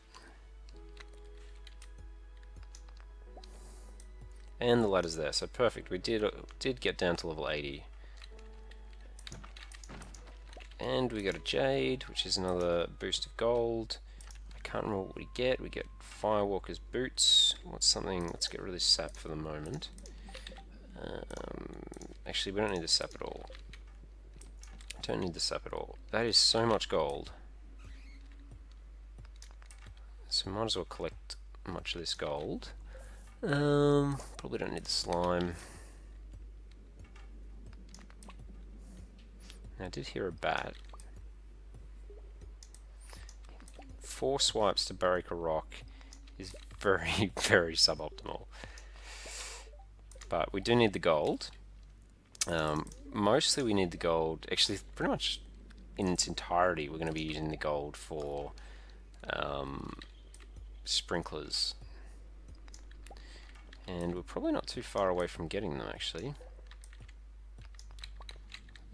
And the ladder's there, so perfect. We did get down to level 80. And we got a jade, which is another boost of gold. I can't remember what we get. We get Firewalker's boots. What's something? Let's get rid of this sap for the moment. Actually, we don't need the sap at all. Don't need the sap at all. That is so much gold. So we might as well collect much of this gold. Probably don't need the slime. Now, I did hear a bat. 4 swipes to break a rock is very, very suboptimal. But we do need the gold. Mostly we need the gold. Actually, pretty much in its entirety, we're going to be using the gold for sprinklers. And we're probably not too far away from getting them, actually.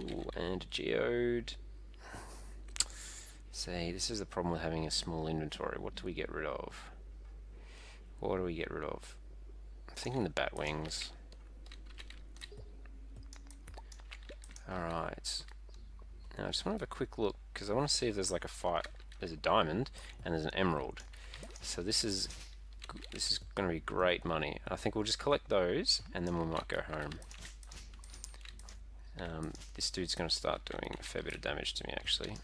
Ooh, and a geode. See, this is the problem with having a small inventory. What do we get rid of? What do we get rid of? I'm thinking the bat wings. Alright. Now I just want to have a quick look, because I want to see if there's like there's a diamond, and there's an emerald. So this is going to be great money. I think we'll just collect those, and then we might go home. This dude's going to start doing a fair bit of damage to me, actually.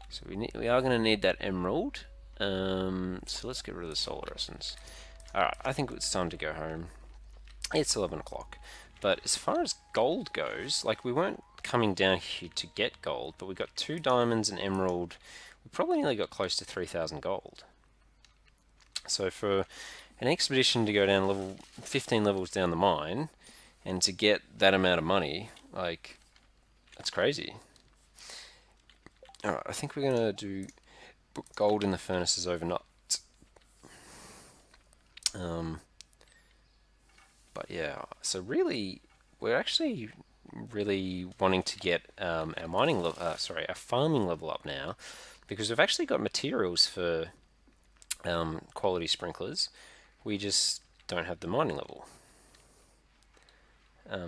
So we are going to need that emerald. So let's get rid of the solar essence. Alright, I think it's time to go home. It's 11 o'clock. But as far as gold goes, like, we weren't coming down here to get gold, but we got 2 diamonds and emerald. We probably nearly got close to 3,000 gold. So for an expedition to go down 15 levels down the mine, and to get that amount of money, like, that's crazy. Alright, I think we're going to put gold in the furnaces overnight. But yeah, so really, we're actually really wanting to get our farming level up now, because we've actually got materials for quality sprinklers. We just don't have the mining level.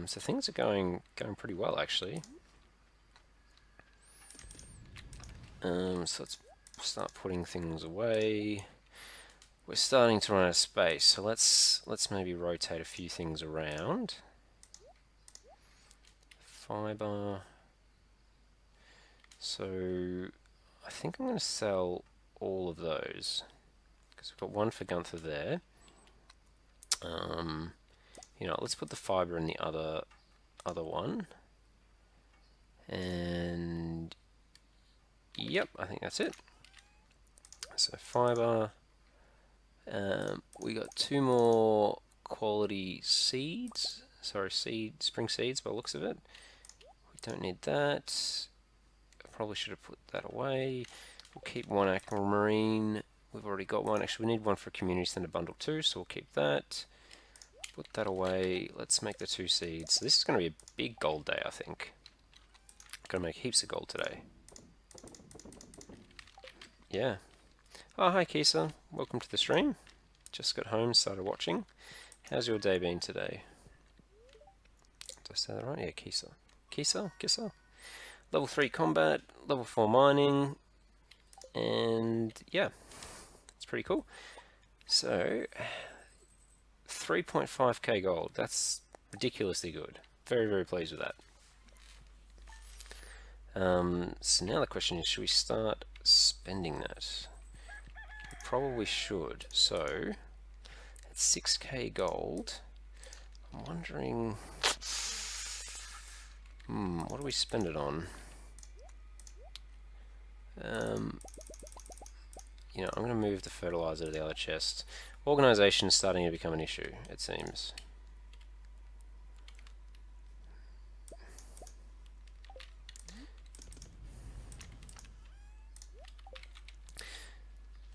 So things are going pretty well, actually. So let's start putting things away. We're starting to run out of space, so let's maybe rotate a few things around. Fiber. So I think I'm going to sell all of those, because we've got one for Gunther there. You know, let's put the fiber in the other one. And yep, I think that's it. So fiber. We got 2 more quality seeds. Sorry, spring seeds by the looks of it. We don't need that. I probably should have put that away. We'll keep 1 aquamarine. We've already got 1. Actually, we need 1 for community center bundle too, so we'll keep that. Put that away. Let's make the 2 seeds. So this is going to be a big gold day, I think. Gonna make heaps of gold today. Yeah. Oh, hi Kisa. Welcome to the stream. Just got home, started watching. How's your day been today? Did I say that right? Yeah, Kisa. Kisa? Level 3 combat, level 4 mining, and yeah, it's pretty cool. So, 3.5k gold. That's ridiculously good. Very, very pleased with that. So now the question is, should we start spending that? We probably should. So, at 6k gold, I'm wondering, what do we spend it on? You know, I'm going to move the fertilizer to the other chest. Organisation is starting to become an issue, it seems.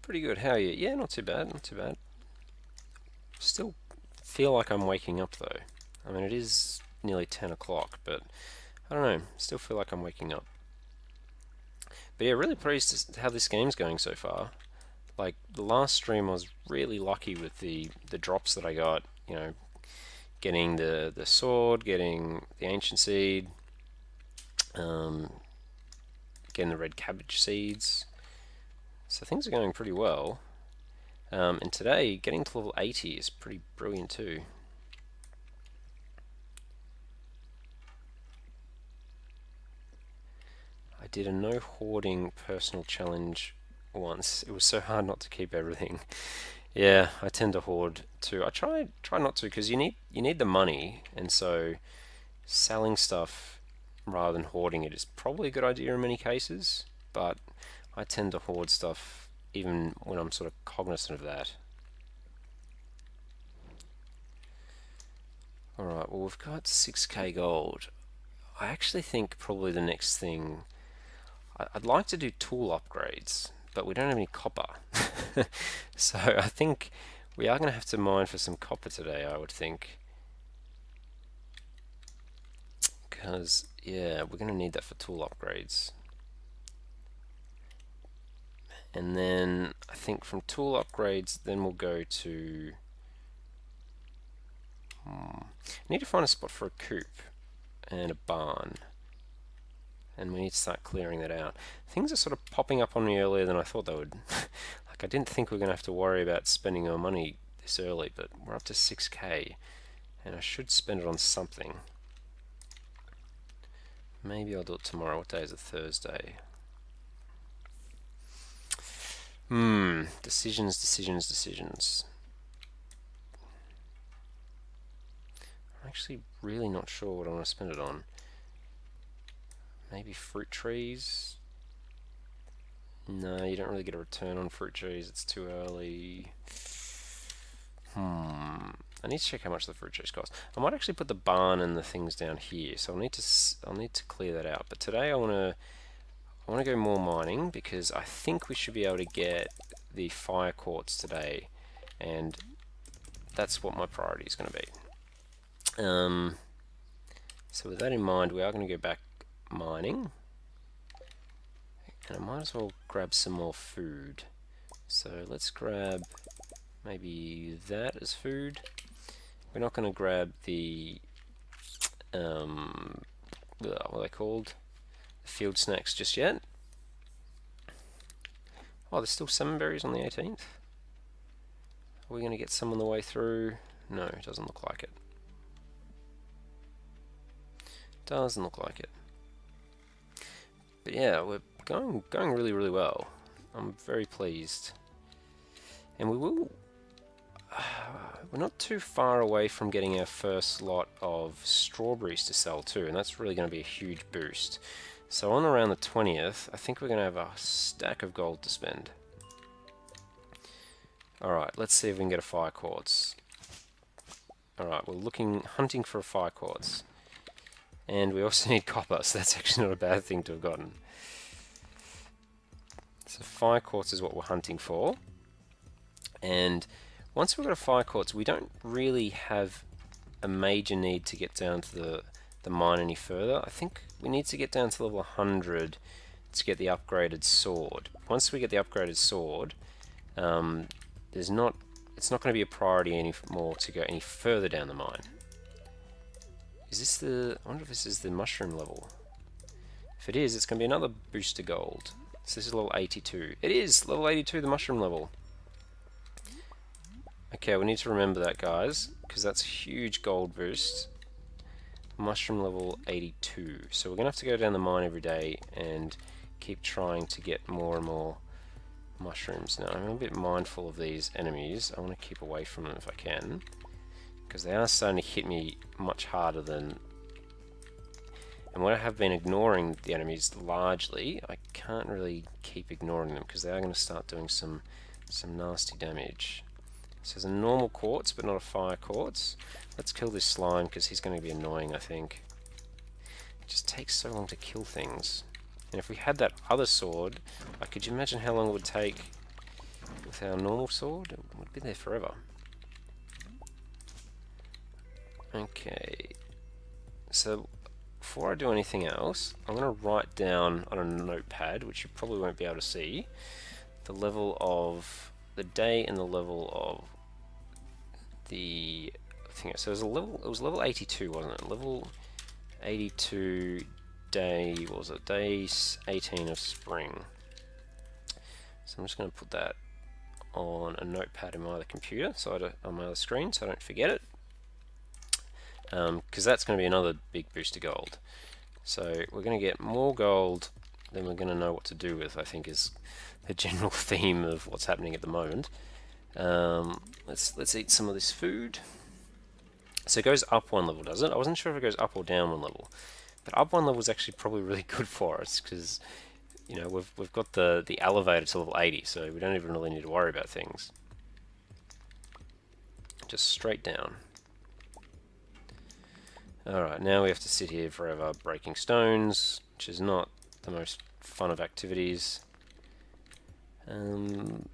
Pretty good. How are you? Yeah, not too bad, not too bad. Still feel like I'm waking up though. I mean, it is nearly 10 o'clock, but I don't know. Still feel like I'm waking up. But yeah, really pleased to how this game's going so far. Like, the last stream I was really lucky with the drops that I got. You know, getting the sword, getting the ancient seed, getting the red cabbage seeds. So things are going pretty well. And today, getting to level 80 is pretty brilliant too. I did a no hoarding personal challenge once. It was so hard not to keep everything. Yeah, I tend to hoard too. I try not to, because you need the money, and so selling stuff rather than hoarding it is probably a good idea in many cases, but I tend to hoard stuff even when I'm sort of cognizant of that. Alright, well, we've got 6k gold. I actually think probably the next thing, I'd like to do tool upgrades, but we don't have any copper. So I think we are going to have to mine for some copper today, I would think. Because, yeah, we're going to need that for tool upgrades. And then I think from tool upgrades, then we'll go to... I need to find a spot for a coop and a barn. And we need to start clearing that out. Things are sort of popping up on me earlier than I thought they would. Like, I didn't think we were going to have to worry about spending our money this early, but we're up to 6k. And I should spend it on something. Maybe I'll do it tomorrow. What day is it? Thursday. Decisions, decisions, decisions. I'm actually really not sure what I want to spend it on. Maybe fruit trees? No, you don't really get a return on fruit trees. It's too early. I need to check how much the fruit trees cost. I might actually put the barn and the things down here, so I'll need to clear that out. But today I want to go more mining, because I think we should be able to get the fire quartz today, and that's what my priority is going to be. So with that in mind, we are going to go back mining, and I might as well grab some more food. So let's grab maybe that as food. We're not going to grab the what are they called? The field snacks just yet. Oh, there's still salmon berries on the 18th. Are we going to get some on the way through? No, it doesn't look like it. Doesn't look like it. But yeah, we're going really, really well. I'm very pleased. And we're not too far away from getting our first lot of strawberries to sell too, and that's really going to be a huge boost. So on around the 20th, I think we're going to have a stack of gold to spend. Alright, let's see if we can get a fire quartz. Alright, we're hunting for a fire quartz. And we also need copper, so that's actually not a bad thing to have gotten. So fire quartz is what we're hunting for. And once we've got a fire quartz, we don't really have a major need to get down to the mine any further. I think we need to get down to level 100 to get the upgraded sword. Once we get the upgraded sword, it's not going to be a priority anymore to go any further down the mine. Is this the... I wonder if this is the mushroom level. If it is, it's going to be another boost to gold. So this is level 82. It is! Level 82, the mushroom level. Okay, we need to remember that, guys, because that's a huge gold boost. mushroom level 82. So we're going to have to go down the mine every day and keep trying to get more and more mushrooms. Now I'm a bit mindful of these enemies. I want to keep away from them if I can, because they are starting to hit me much harder than... And when I have been ignoring the enemies largely, I can't really keep ignoring them because they are going to start doing some nasty damage. So there's a normal quartz, but not a fire quartz. Let's kill this slime because he's going to be annoying, I think. It just takes so long to kill things. And if we had that other sword, could you imagine how long it would take with our normal sword? It would be there forever. Okay. So before I do anything else, I'm going to write down on a notepad, which you probably won't be able to see, the level of the day and the level of the thing. So it was level 82, wasn't it? Level 82 day, what was it? Day 18 of spring. So I'm just going to put that on a notepad in my other computer, on my other screen, so I don't forget it. Because that's going to be another big boost to gold. So we're going to get more gold than we're going to know what to do with, I think, is the general theme of what's happening at the moment. Let's eat some of this food. So it goes up one level, does it? I wasn't sure if it goes up or down one level, but up one level is actually probably really good for us because, you know, we've got the elevator to level 80, so we don't even really need to worry about things. Just straight down. Alright, now we have to sit here forever breaking stones, which is not the most fun of activities. I'm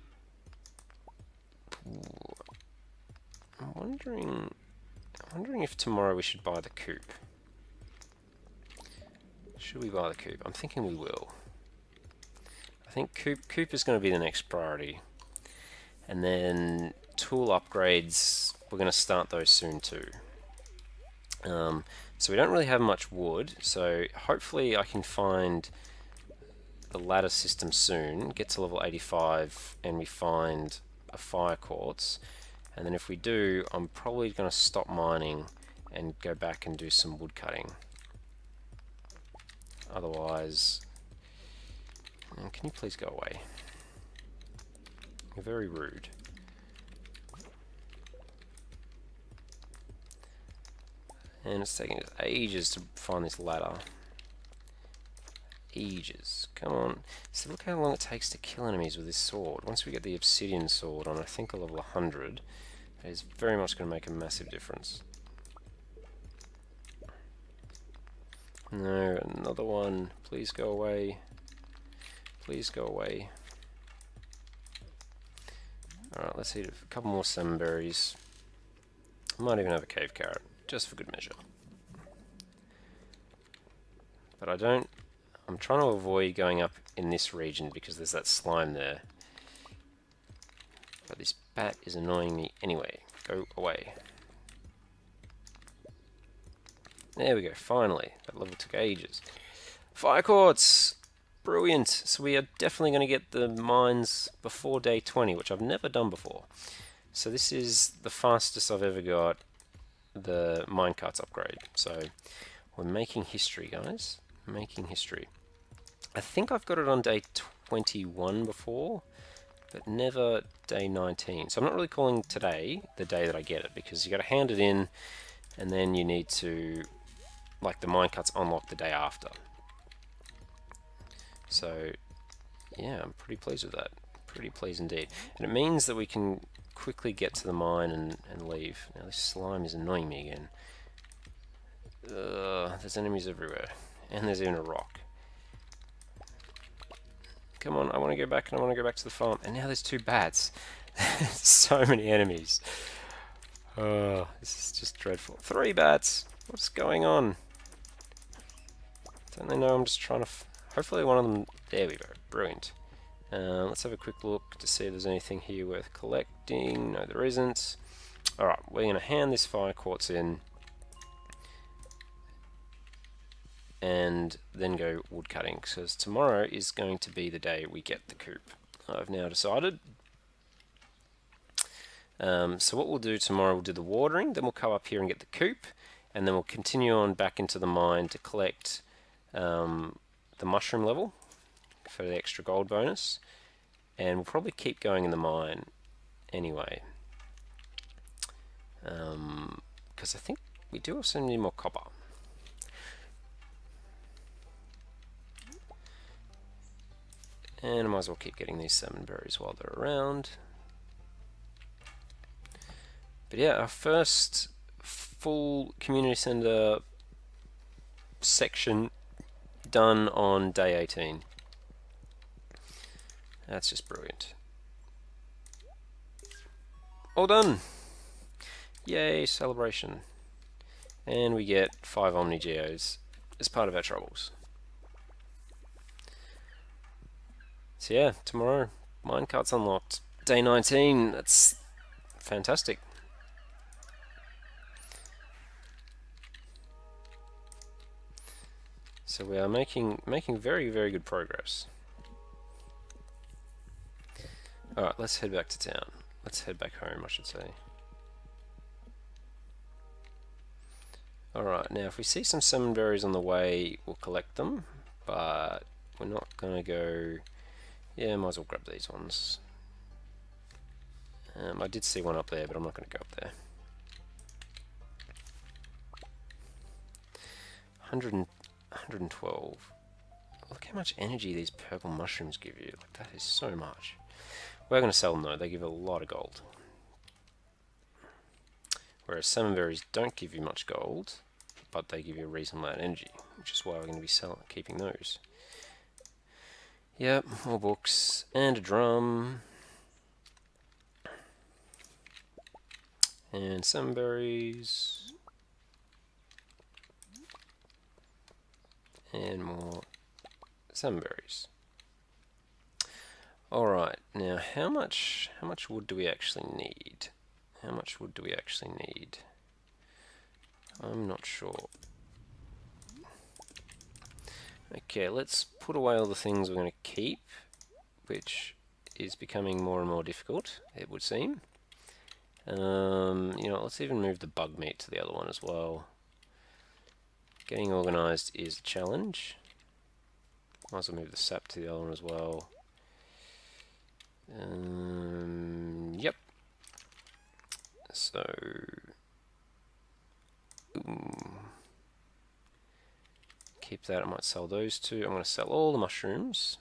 wondering if tomorrow we should buy the coop. Should we buy the coop? I'm thinking we will. I think coop is going to be the next priority. And then tool upgrades, we're going to start those soon too. So we don't really have much wood, so hopefully I can find the ladder system soon, get to level 85, and we find a fire quartz. And then if we do, I'm probably going to stop mining and go back and do some wood cutting. Otherwise... Can you please go away? You're very rude. And it's taking us ages to find this ladder. Ages. Come on. So look how long it takes to kill enemies with this sword. Once we get the obsidian sword on, I think, a level 100, it is very much going to make a massive difference. No, another one. Please go away. Please go away. Alright, let's eat a couple more salmon berries. I might even have a cave carrot, just for good measure. But I'm trying to avoid going up in this region because there's that slime there. But this bat is annoying me anyway. Go away. There we go, finally. That level took ages. Fire quartz! Brilliant! So we are definitely going to get the mines before day 20, which I've never done before. So this is the fastest I've ever got the minecarts upgrade. So we're making history, guys. Making history. I think I've got it on day 21 before, but never day 19. So I'm not really calling today the day that I get it, because you got to hand it in, and then you need to, like, the minecarts unlock the day after. So yeah, I'm pretty pleased with that. Pretty pleased indeed. And it means that we can quickly get to the mine and leave. Now this slime is annoying me again. There's enemies everywhere. And there's even a rock. Come on, I want to go back, and I want to go back to the farm. And now there's 2 bats. So many enemies. Oh, this is just dreadful. 3 bats! What's going on? Don't they know I'm just trying to... Hopefully one of them... There we go. Brilliant. Let's have a quick look to see if there's anything here worth collecting. No, there isn't. Alright, we're going to hand this fire quartz in. And then go wood cutting, because tomorrow is going to be the day we get the coop. I've now decided. So what we'll do tomorrow, we'll do the watering, then we'll come up here and get the coop, and then we'll continue on back into the mine to collect the mushroom level for the extra gold bonus, and we'll probably keep going in the mine anyway, because I think we do also need more copper. And I might as well keep getting these salmon berries while they're around. But yeah, our first full community center section done on day 18. That's just brilliant. All done! Yay, celebration. And we get 5 Omni Geos as part of our troubles. So yeah, tomorrow, minecart's unlocked. Day 19, that's fantastic. So we are making very, very good progress. Alright, let's head back to town. Let's head back home, I should say. Alright, now if we see some salmon berries on the way, we'll collect them, but we're not going to go... Yeah, might as well grab these ones. I did see one up there, but I'm not going to go up there. 112. Look how much energy these purple mushrooms give you. Like, that is so much. We're going to sell them though, they give a lot of gold. Whereas salmon berries don't give you much gold, but they give you a reasonable amount of energy, which is why we're going to be keeping those. Yep, more books, and a drum. And salmon berries. And more salmon berries. Alright, now how much wood do we actually need? How much wood do we actually need? I'm not sure. Okay, let's put away all the things we're going to keep, which is becoming more and more difficult, it would seem. You know, let's even move the bug meat to the other one as well. Getting organised is a challenge. Might as well move the sap to the other one as well. Yep. So... keep that. I might sell those two. I'm going to sell all the mushrooms.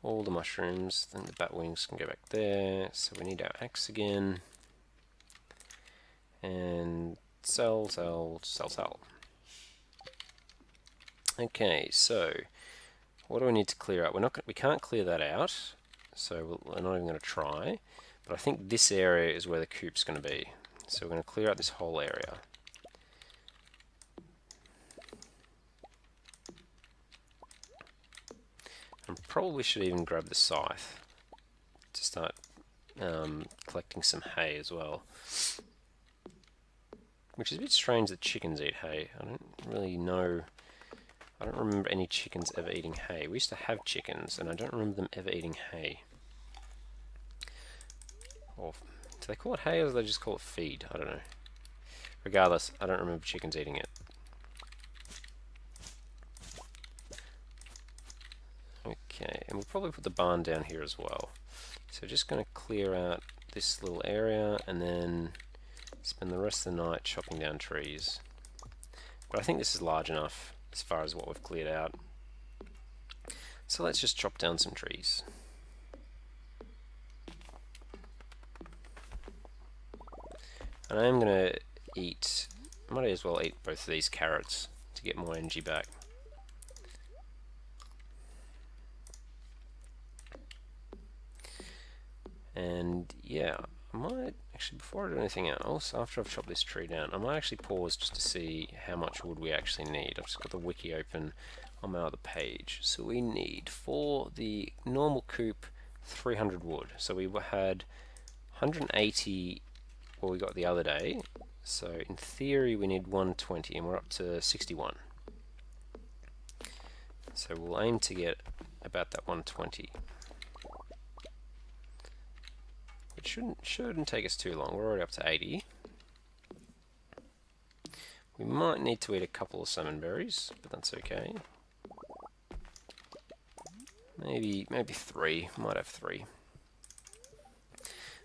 All the mushrooms. Then the bat wings can go back there. So we need our axe again. And sell, sell, sell, sell. Okay, so what do we need to clear out? We can't clear that out, so we're not even going to try. But I think this area is where the coop's going to be. So we're going to clear out this whole area. And probably should even grab the scythe to start collecting some hay as well. Which is a bit strange that chickens eat hay. I don't really know. I don't remember any chickens ever eating hay. We used to have chickens, and I don't remember them ever eating hay. Or do they call it hay, or do they just call it feed? I don't know. Regardless, I don't remember chickens eating it. Okay, and we'll probably put the barn down here as well. So just going to clear out this little area, and then spend the rest of the night chopping down trees. But I think this is large enough as far as what we've cleared out. So let's just chop down some trees. And I am going to eat, I might as well eat both of these carrots to get more energy back. And yeah, I might actually, before I do anything else, after I've chopped this tree down, I might actually pause just to see how much wood we actually need. I've just got the wiki open on my other page. So we need, for the normal coop, 300 wood. So we had 180 what we got the other day. So in theory we need 120, and we're up to 61. So we'll aim to get about that 120. It shouldn't take us too long. We're already up to 80. We might need to eat a couple of salmon berries, but that's okay. Maybe 3. Might have 3.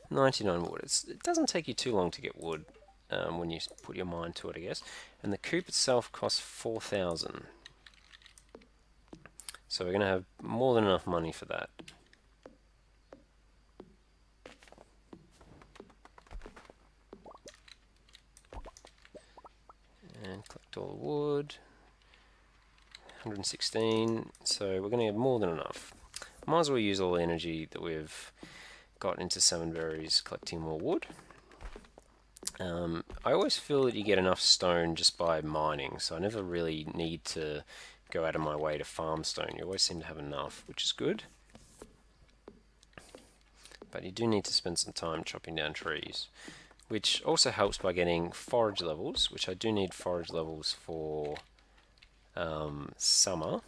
99 wood. It doesn't take you too long to get wood when you put your mind to it, I guess. And the coop itself costs 4,000. So we're going to have more than enough money for that. And collect all the wood. 116. So we're going to have more than enough. Might as well use all the energy that we've got into salmon berries collecting more wood. I always feel that you get enough stone just by mining, so I never really need to go out of my way to farm stone. You always seem to have enough, which is good. But you do need to spend some time chopping down trees, which also helps by getting forage levels, which I do need forage levels for summer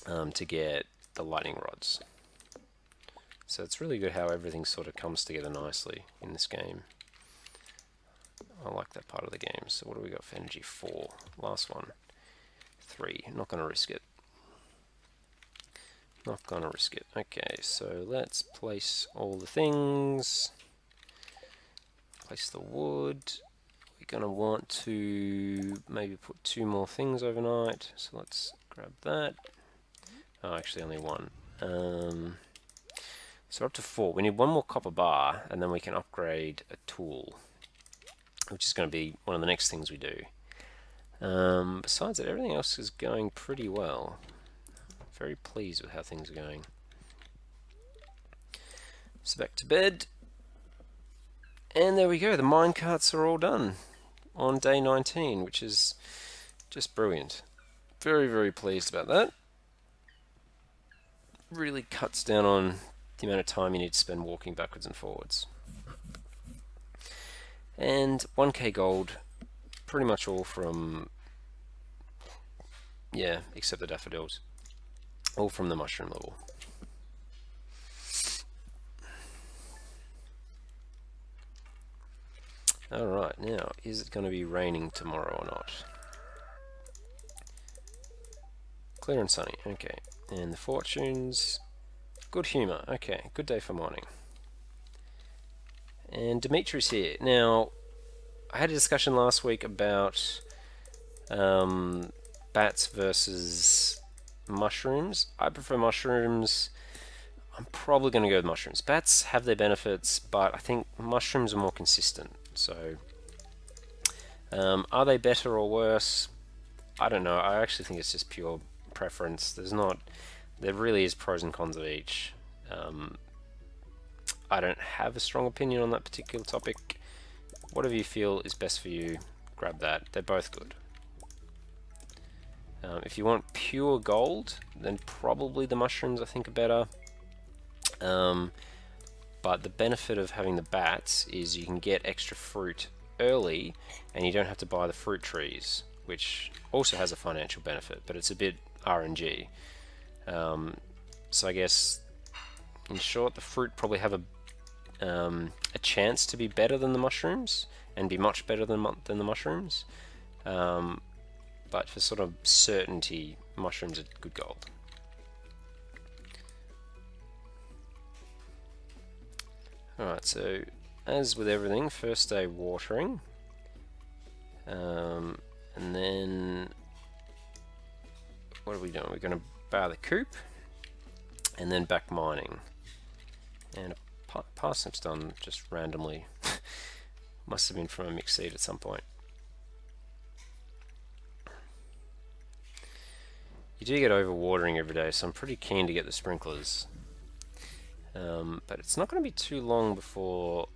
to get the lightning rods. So it's really good how everything sort of comes together nicely in this game. I like that part of the game. So what do we got for energy? 4. Last one. 3. Not going to risk it. Not going to risk it. Okay, so let's place all the things. Place the wood. We're going to want to maybe put 2 more things overnight. So let's grab that. Oh, actually only 1. So we're up to 4. We need 1 more copper bar, and then we can upgrade a tool, which is going to be one of the next things we do. Besides that, everything else is going pretty well. Very pleased with how things are going. So back to bed. And there we go. The minecarts are all done on day 19, which is just brilliant. Very, very pleased about that. Really cuts down on the amount of time you need to spend walking backwards and forwards. And 1k gold, pretty much all from, yeah, except the daffodils, all from the mushroom level. Alright, now, is it going to be raining tomorrow or not? Clear and sunny, okay. And the fortunes, good humour, okay, good day for mining. And Dimitri's here. Now, I had a discussion last week about bats versus mushrooms. I prefer mushrooms. I'm probably going to go with mushrooms. Bats have their benefits, but I think mushrooms are more consistent. So, are they better or worse? I don't know. I actually think it's just pure preference. There really is pros and cons of each. I don't have a strong opinion on that particular topic. Whatever you feel is best for you, grab that. They're both good. If you want pure gold, then probably the mushrooms I think are better. But the benefit of having the bats is you can get extra fruit early and you don't have to buy the fruit trees, which also has a financial benefit, but it's a bit RNG. So I guess, in short, the fruit probably have a chance to be better than the mushrooms and be much better than the mushrooms. But for sort of certainty, mushrooms are good gold. Alright, so as with everything, first day watering, and then what are we doing? We're going to bar the coop and then back mining. And parsnips done just randomly. Must have been from a mixed seed at some point. You do get overwatering every day, so I'm pretty keen to get the sprinklers. But it's not going to be too long before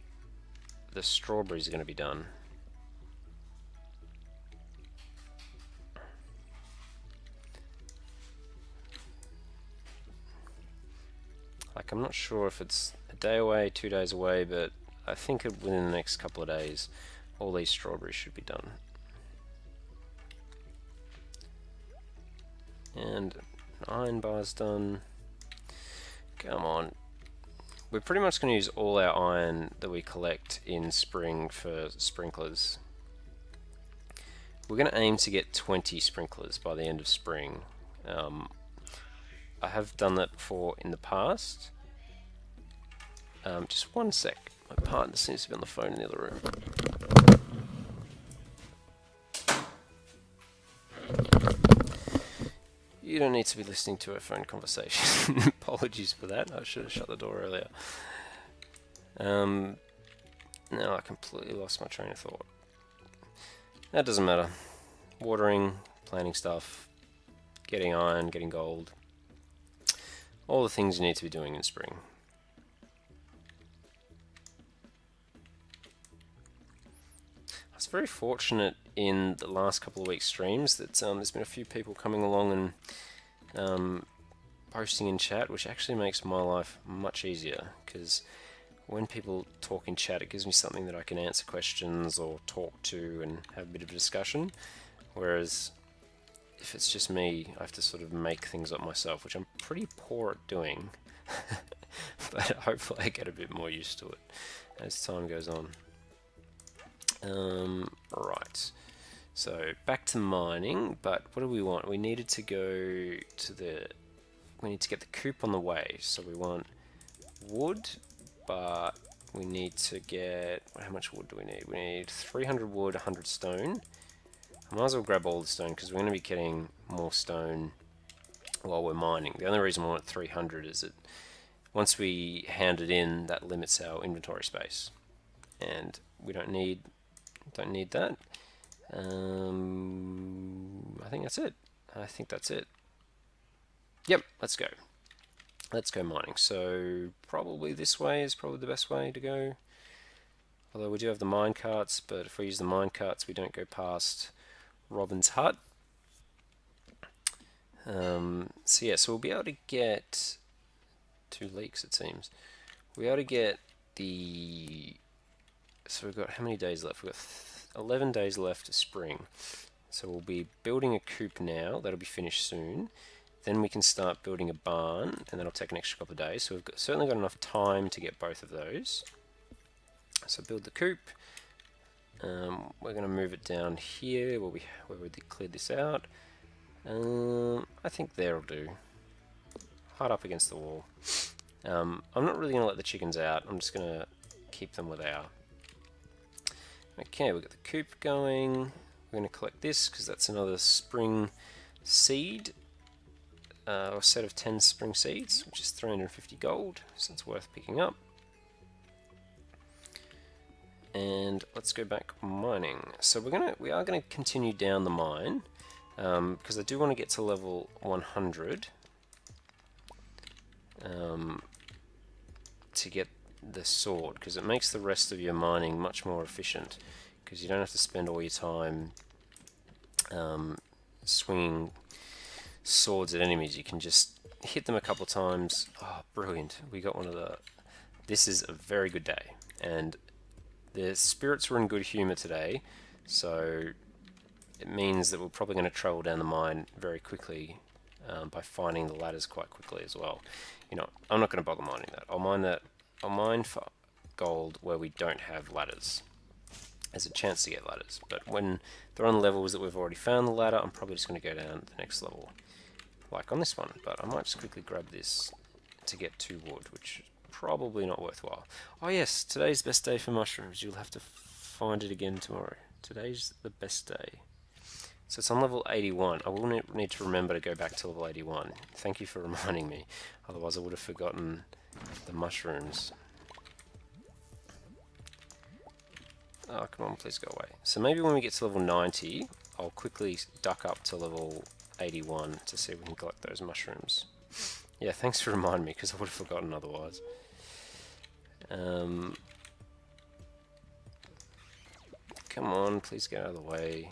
the strawberries are going to be done. Like, I'm not sure if it's a day away, 2 days away, but I think within the next couple of days, all these strawberries should be done. And an iron bar's done. Come on. We're pretty much going to use all our iron that we collect in spring for sprinklers. we're going to aim to get 20 sprinklers by the end of spring. I have done that before in the past. Just one sec. My partner seems to be on the phone in the other room. You don't need to be listening to a phone conversation. Apologies for that. I should have shut the door earlier. Now I completely lost my train of thought. That doesn't matter. Watering, planting stuff, getting iron, getting gold. All the things you need to be doing in spring. I was very fortunate in the last couple of weeks' streams that there's been a few people coming along and posting in chat, which actually makes my life much easier, because when people talk in chat, it gives me something that I can answer questions or talk to and have a bit of a discussion. Whereas if it's just me, I have to sort of make things up myself, which I'm pretty poor at doing. But hopefully I get a bit more used to it as time goes on. Right. So back to mining, but what do we want? We needed to go to we need to get the coop on the way. So we want wood, but we need to get, how much wood do we need? We need 300 wood, 100 stone. I might as well grab all the stone because we're going to be getting more stone while we're mining. The only reason we want 300 is that once we hand it in, that limits our inventory space, and we don't need that. I think that's it. Yep, let's go. Let's go mining. So probably this way is probably the best way to go. Although we do have the mine carts, but if we use the mine carts, we don't go past Robin's hut. So yeah, so we'll be able to get 2 leaks, it seems. We'll be able to get the... So we've got how many days left? We've got 11 days left of spring. So we'll be building a coop now. That'll be finished soon. Then we can start building a barn, and that'll take an extra couple of days. So we've certainly got enough time to get both of those. So build the coop. We're going to move it down here where we cleared this out. I think there'll do. Hard up against the wall. I'm not really going to let the chickens out. I'm just going to keep them where they are. Okay, we've got the coop going. We're going to collect this because that's another spring seed. Or set of 10 spring seeds, which is 350 gold, so it's worth picking up. And let's go back mining. So we are gonna continue down the mine because I do want to get to level 100 to get the sword, because it makes the rest of your mining much more efficient, because you don't have to spend all your time swinging swords at enemies. You can just hit them a couple times. Oh, brilliant. We got one of the... This is a very good day, and the spirits were in good humor today, so it means that we're probably going to travel down the mine very quickly by finding the ladders quite quickly as well. You know, I'm not going to bother mining that. I'll mine for gold where we don't have ladders. There's a chance to get ladders, but when they're on levels that we've already found the ladder, I'm probably just going to go down to the next level, like on this one. But I might just quickly grab this to get 2 wood, which is probably not worthwhile. Oh yes, today's best day for mushrooms. You'll have to find it again tomorrow. Today's the best day. So it's on level 81. I will need to remember to go back to level 81. Thank you for reminding me. Otherwise I would have forgotten the mushrooms. Oh, come on, please go away. So maybe when we get to level 90, I'll quickly duck up to level 81 to see if we can collect those mushrooms. Yeah, thanks for reminding me, because I would have forgotten otherwise. Come on, please get out of the way.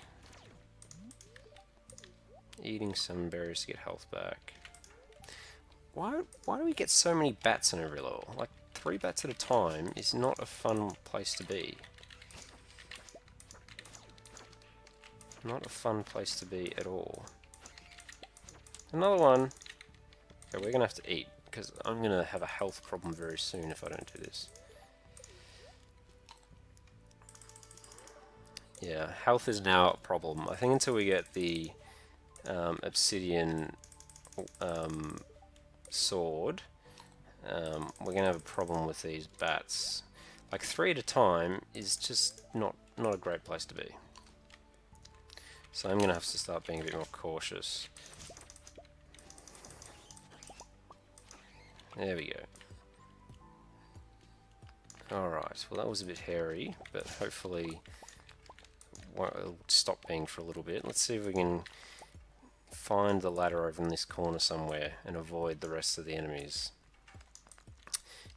Eating some berries to get health back. Why do we get so many bats on every level? Like, 3 bats at a time is not a fun place to be. Not a fun place to be at all. Another one. Okay, we're gonna have to eat, because I'm gonna have a health problem very soon if I don't do this. Yeah, health is now a problem. I think until we get the obsidian sword, we're going to have a problem with these bats. Like 3 at a time is just not a great place to be. So I'm going to have to start being a bit more cautious. There we go. Alright, well that was a bit hairy, but hopefully it'll stop being for a little bit. Let's see if we can find the ladder over in this corner somewhere and avoid the rest of the enemies.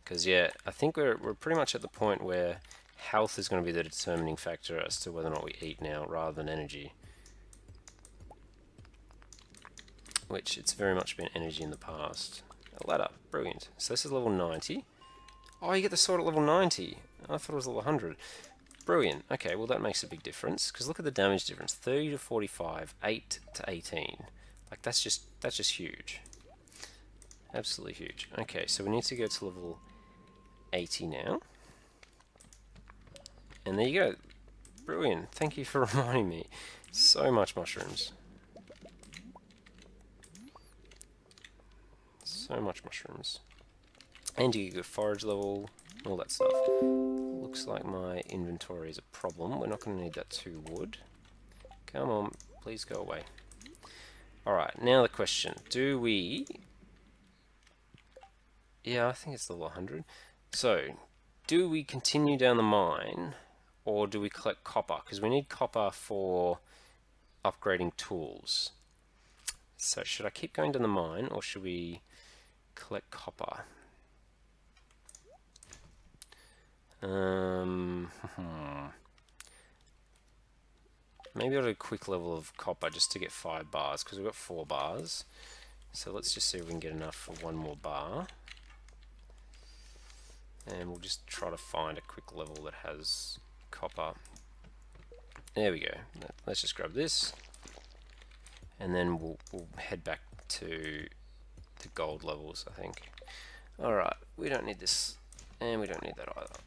Because yeah, I think we're pretty much at the point where health is going to be the determining factor as to whether or not we eat now rather than energy. Which it's very much been energy in the past. A ladder, brilliant. So this is level 90. Oh, you get the sword at level 90. I thought it was level 100. Brilliant. Okay, well that makes a big difference, because look at the damage difference. 30 to 45, 8 to 18. Like that's just huge. Absolutely huge. Okay, so we need to go to level 80 now. And there you go. Brilliant. Thank you for reminding me. So much mushrooms. So much mushrooms. And you get forage level, all that stuff. Looks like my inventory is a problem. We're not going to need that 2 wood. Come on, please go away. Alright, now the question. Do we... Yeah, I think it's level 100. So, do we continue down the mine, or do we collect copper? Because we need copper for upgrading tools. So, should I keep going down the mine, or should we collect copper? Maybe I'll do a quick level of copper just to get 5 bars, because we've got 4 bars. So let's just see if we can get enough for 1 more bar. And we'll just try to find a quick level that has copper. There we go. Let's just grab this. And then we'll head back to the gold levels, I think. Alright, we don't need this. And we don't need that either.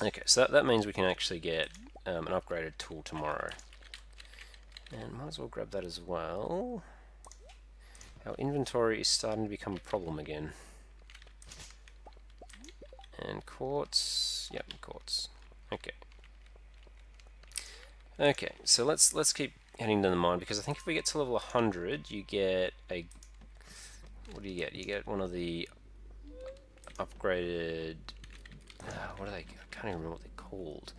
Okay, so that means we can actually get an upgraded tool tomorrow. And might as well grab that as well. Our inventory is starting to become a problem again. And quartz, yep, quartz. Okay. Okay, so let's keep heading down the mine, because I think if we get to level 100, you get a... What do you get? You get one of the upgraded... what are they? I can't even remember what they're called.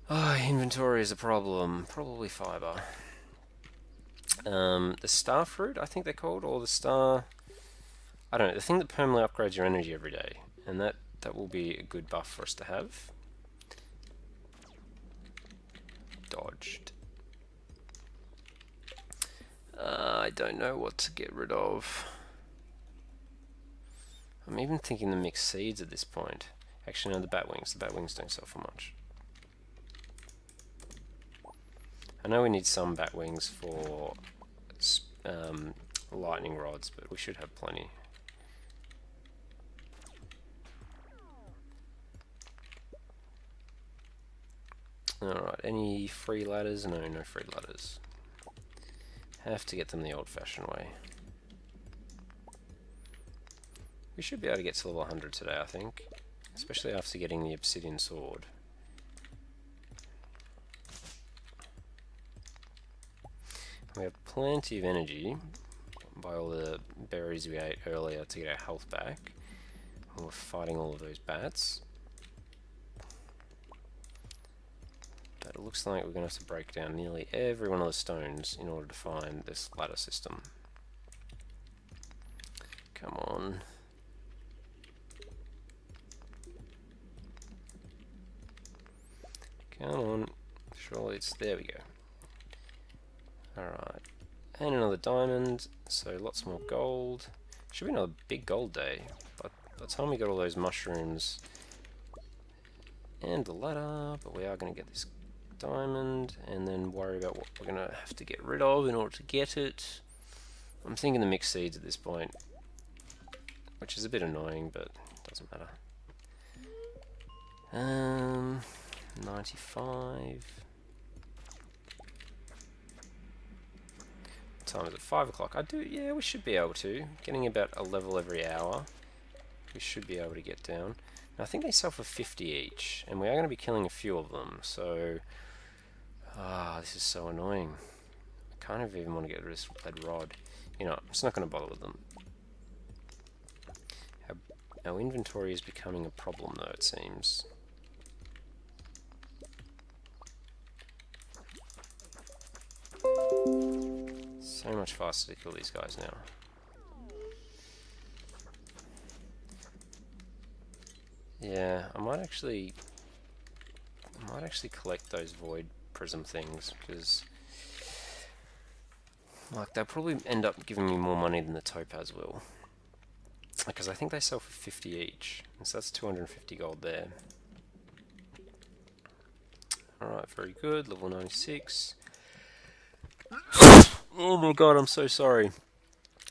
Oh, inventory is a problem. Probably fiber. The star fruit, I think they're called, or the star... I don't know, the thing that permanently upgrades your energy every day. And that will be a good buff for us to have. Dodged. I don't know what to get rid of. I'm even thinking the mixed seeds at this point. Actually, no, the bat wings. The bat wings don't sell for much. I know we need some bat wings for lightning rods, but we should have plenty. Alright, any free ladders? No, no free ladders. Have to get them the old-fashioned way. We should be able to get to level 100 today, I think. Especially after getting the obsidian sword. We have plenty of energy by all the berries we ate earlier to get our health back. We're fighting all of those bats. But it looks like we're going to have to break down nearly every one of the stones in order to find this ladder system. Come on. Come on. Surely it's... There we go. Alright. And another diamond. So lots more gold. Should be another big gold day. But by the time we got all those mushrooms and the ladder, but we are going to get this diamond and then worry about what we're going to have to get rid of in order to get it. I'm thinking the mixed seeds at this point, which is a bit annoying, but doesn't matter. 95. Time is at 5 o'clock. Yeah, we should be able to. Getting about a level every hour. We should be able to get down. Now, I think they sell for 50 each, and we are going to be killing a few of them, so... this is so annoying. I kind of even want to get rid of that rod. You know, I'm just not going to bother with them. Our inventory is becoming a problem, though, it seems. So much faster to kill these guys now. Yeah, I might actually collect those void prism things, because like they'll probably end up giving me more money than the topaz will. Because I think they sell for 50 each, and so that's 250 gold there. Alright, very good, level 96. Oh my god, I'm so sorry.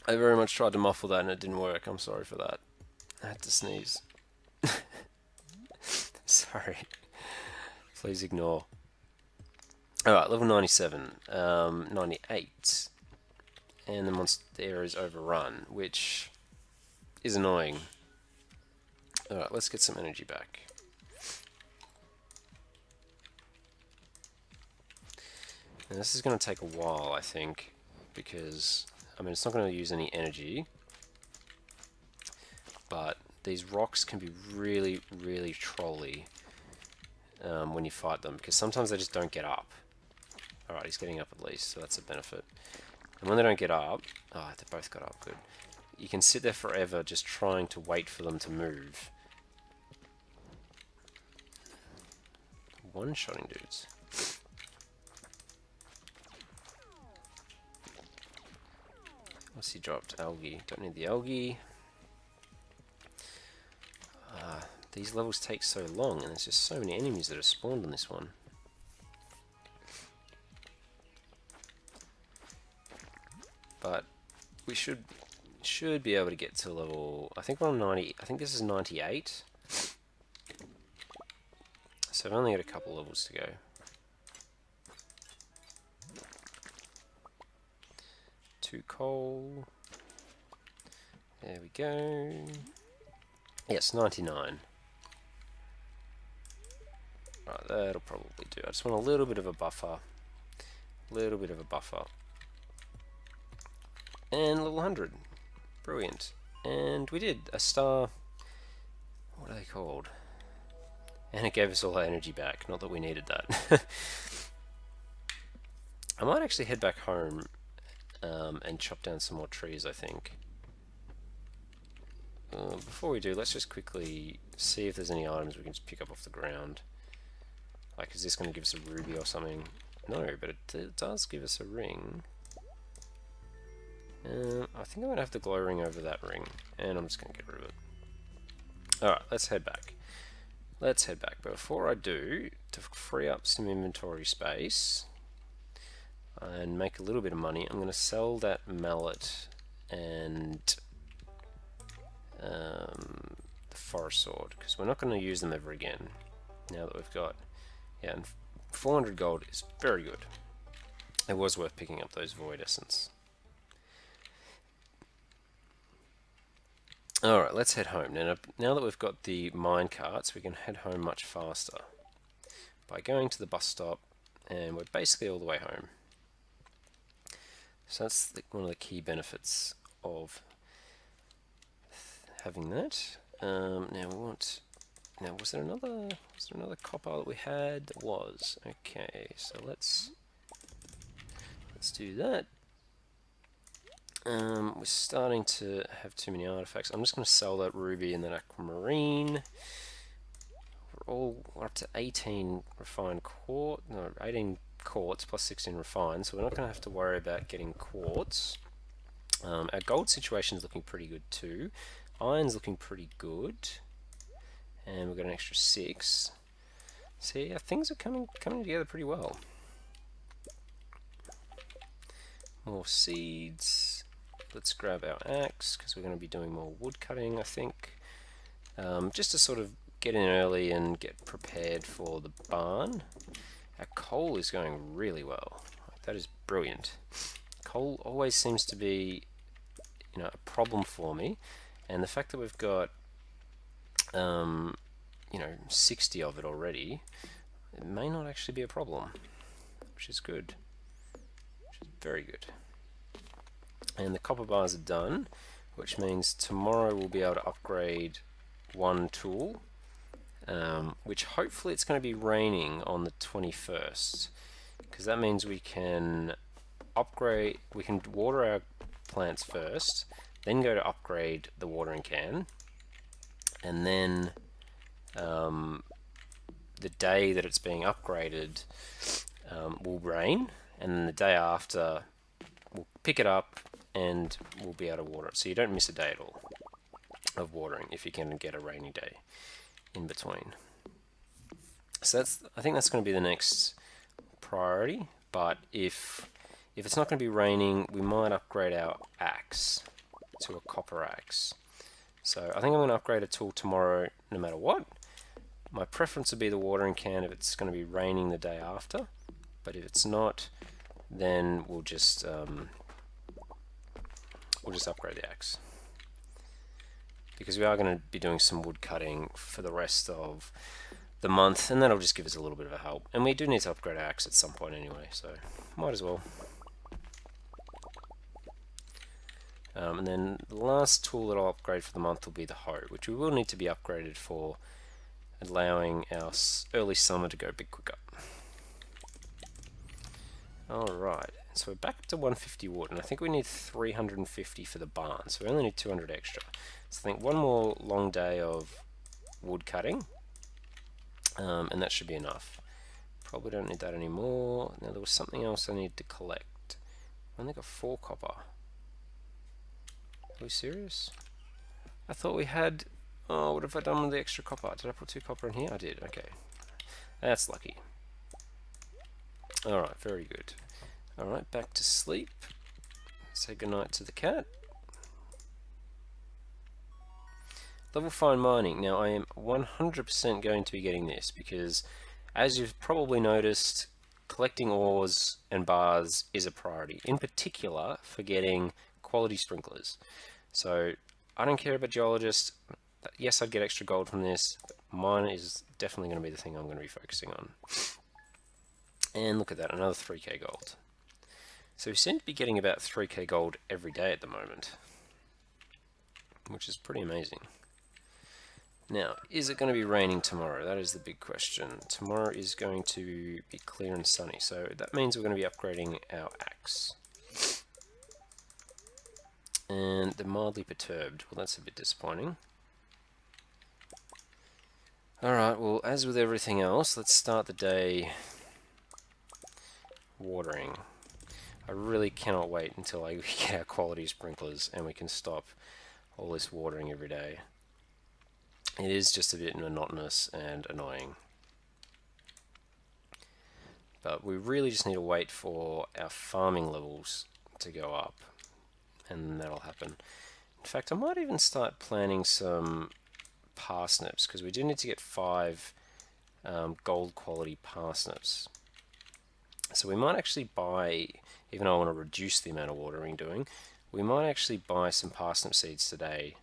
I very much tried to muffle that and it didn't work. I'm sorry for that. I had to sneeze. Sorry. Please ignore. Alright, level 97. 98. And the monster area is overrun, which is annoying. Alright, let's get some energy back. And this is going to take a while, I think, because, I mean, it's not going to use any energy, but these rocks can be really, really trolly when you fight them, because sometimes they just don't get up. Alright, he's getting up at least, so that's a benefit. And when they don't get up, they both got up, good. You can sit there forever just trying to wait for them to move. One-shotting dudes. What's he dropped? Algae. Don't need the algae. These levels take so long, and there's just so many enemies that are spawned on this one. But we should be able to get to level. I think we're on 90. I think this is 98. So I've only got a couple levels to go. Two coal. There we go. Yes, 99. Right, that'll probably do. I just want a little bit of a buffer. Little bit of a buffer. And level 100. Brilliant. And we did a star. What are they called? And it gave us all our energy back. Not that we needed that. I might actually head back home and chop down some more trees, I think. Before we do, let's just quickly see if there's any items we can just pick up off the ground. Like, is this going to give us a ruby or something? No, but it does give us a ring. I think I'm going to have the glow ring over that ring, and I'm just going to get rid of it. Alright, let's head back. Let's head back. But before I do, to free up some inventory space and make a little bit of money, I'm going to sell that mallet and the forest sword, because we're not going to use them ever again now that we've got, yeah, and 400 gold is very good. It was worth picking up those void essence. Alright, let's head home. Now that we've got the mine carts, we can head home much faster by going to the bus stop, and we're basically all the way home. So that's one of the key benefits of having that. Now we want. Now was there another copper that we had? There was. Okay, so let's do that. We're starting to have too many artifacts. I'm just going to sell that ruby and that aquamarine. We're up to 18 refined quartz. No, 18 quartz plus 16 refined. So we're not going to have to worry about getting quartz. Our gold situation is looking pretty good too. Iron's looking pretty good, and we've got an extra 6. So yeah, things are coming together pretty well. More seeds. Let's grab our axe, because we're going to be doing more wood cutting, I think. Just to sort of get in early and get prepared for the barn. Our coal is going really well. That is brilliant. Coal always seems to be, you know, a problem for me, and the fact that we've got, you know, 60 of it already, it may not actually be a problem, which is good. Which is very good. And the copper bars are done, which means tomorrow we'll be able to upgrade one tool, which hopefully it's going to be raining on the 21st, because that means we can upgrade, we can water our plants first, then go to upgrade the watering can, and then the day that it's being upgraded will rain, and then the day after we'll pick it up and we'll be able to water it. So you don't miss a day at all of watering if you can get a rainy day in between. So that's, I think that's going to be the next priority. But if it's not going to be raining, we might upgrade our axe to a copper axe. So I think I'm going to upgrade a tool tomorrow no matter what. My preference would be the watering can if it's going to be raining the day after, but if it's not, then we'll just upgrade the axe, because we are going to be doing some wood cutting for the rest of the month, and that'll just give us a little bit of a help. And we do need to upgrade our axe at some point anyway, so might as well. And then the last tool that I'll upgrade for the month will be the hoe, which we will need to be upgraded for allowing our early summer to go a bit quicker. Alright, so we're back up to 150 wood, and I think we need 350 for the barn, so we only need 200 extra. So I think one more long day of wood cutting, and that should be enough. Probably don't need that anymore. Now there was something else I need to collect. I only got 4 copper. Are we serious? I thought we had... Oh, what have I done with the extra copper? Did I put 2 copper in here? I did, okay. That's lucky. Alright, very good. Alright, back to sleep. Say goodnight to the cat. Level 5 mining. Now I am 100% going to be getting this, because as you've probably noticed, collecting ores and bars is a priority, in particular for getting quality sprinklers. So I don't care about geologists. Yes, I'd get extra gold from this, but mine is definitely going to be the thing I'm going to be focusing on. And look at that, another 3k gold. So we seem to be getting about 3k gold every day at the moment, which is pretty amazing. Now, is it going to be raining tomorrow? That is the big question. Tomorrow is going to be clear and sunny, so that means we're going to be upgrading our axe. And they're mildly perturbed. Well, that's a bit disappointing. Alright, well, as with everything else, let's start the day watering. I really cannot wait until I get our quality sprinklers and we can stop all this watering every day. It is just a bit monotonous and annoying. But we really just need to wait for our farming levels to go up, and that'll happen. In fact, I might even start planting some parsnips, because we do need to get 5 gold quality parsnips. So we might actually buy, even though I want to reduce the amount of watering doing, we might actually buy some parsnip seeds today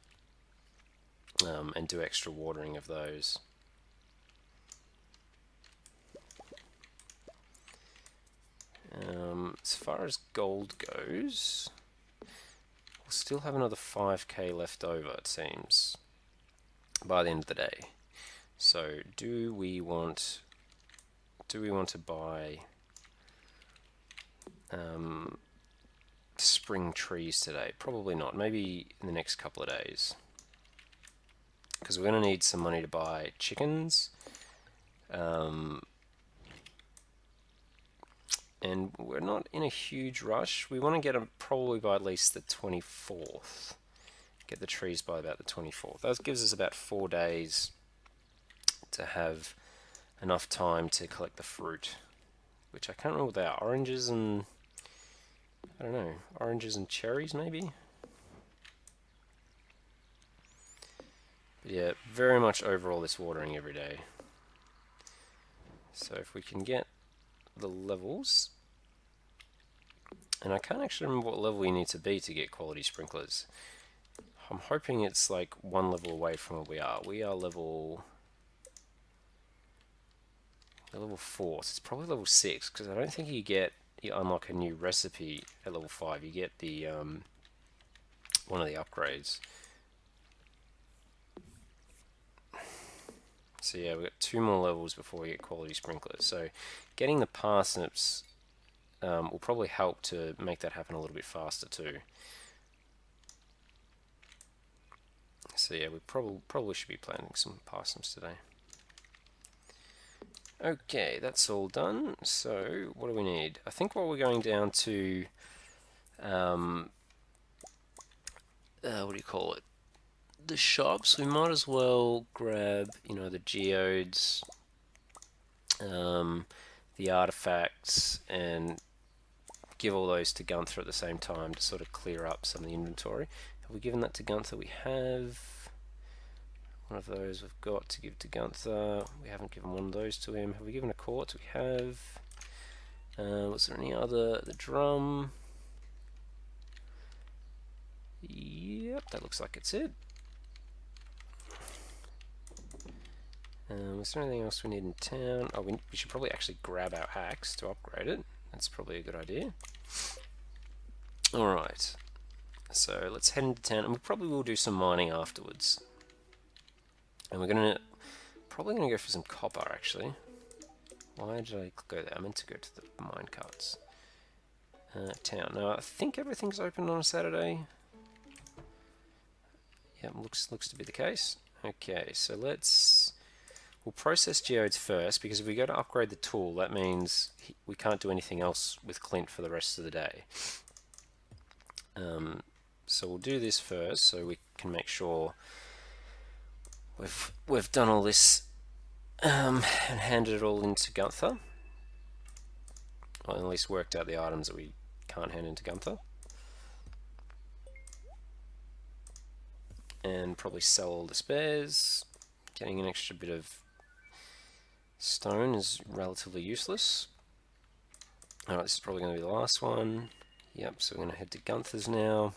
and do extra watering of those. As far as gold goes, we'll still have another 5k left over, it seems, by the end of the day. So do we want to buy spring trees today? Probably not. Maybe in the next couple of days, because we're going to need some money to buy chickens, and we're not in a huge rush. We want to get them probably by at least the 24th. Get the trees by about the 24th. That gives us about 4 days to have enough time to collect the fruit, which I can't remember what they are. Oranges and, I don't know, oranges and cherries maybe? Yeah, very much over all this watering every day. So if we can get the levels, and I can't actually remember what level you need to be to get quality sprinklers. I'm hoping it's like one level away from where we are. We are level 4, so it's probably level 6, because I don't think you unlock a new recipe at level 5. You get the one of the upgrades. So yeah, we've got 2 more levels before we get quality sprinklers. So getting the parsnips will probably help to make that happen a little bit faster too. So yeah, we probably should be planting some parsnips today. Okay, that's all done. So what do we need? I think while we're going down to what do you call it? The shops, we might as well grab, the geodes, the artifacts, and give all those to Gunther at the same time to sort of clear up some of the inventory. Have we given that to Gunther? We have. One of those we've got to give to Gunther. We haven't given one of those to him. Have we given a quartz? We have. Was there any other? The drum. Yep, that looks like it's it. Was there anything else we need in town? Oh, we should probably actually grab our axe to upgrade it. That's probably a good idea. Alright. So let's head into town, and we probably will do some mining afterwards. And we're probably going to go for some copper, actually. Why did I go there? I meant to go to the mine carts. Town. Now, I think everything's open on a Saturday. Yep, looks to be the case. Okay, so we'll process geodes first, because if we go to upgrade the tool, that means we can't do anything else with Clint for the rest of the day. So we'll do this first, so we can make sure we've done all this and handed it all into Gunther. Or at least worked out the items that we can't hand into Gunther. And probably sell all the spares. Getting an extra bit of stone is relatively useless. Alright, this is probably going to be the last one. Yep, so we're going to head to Gunther's now.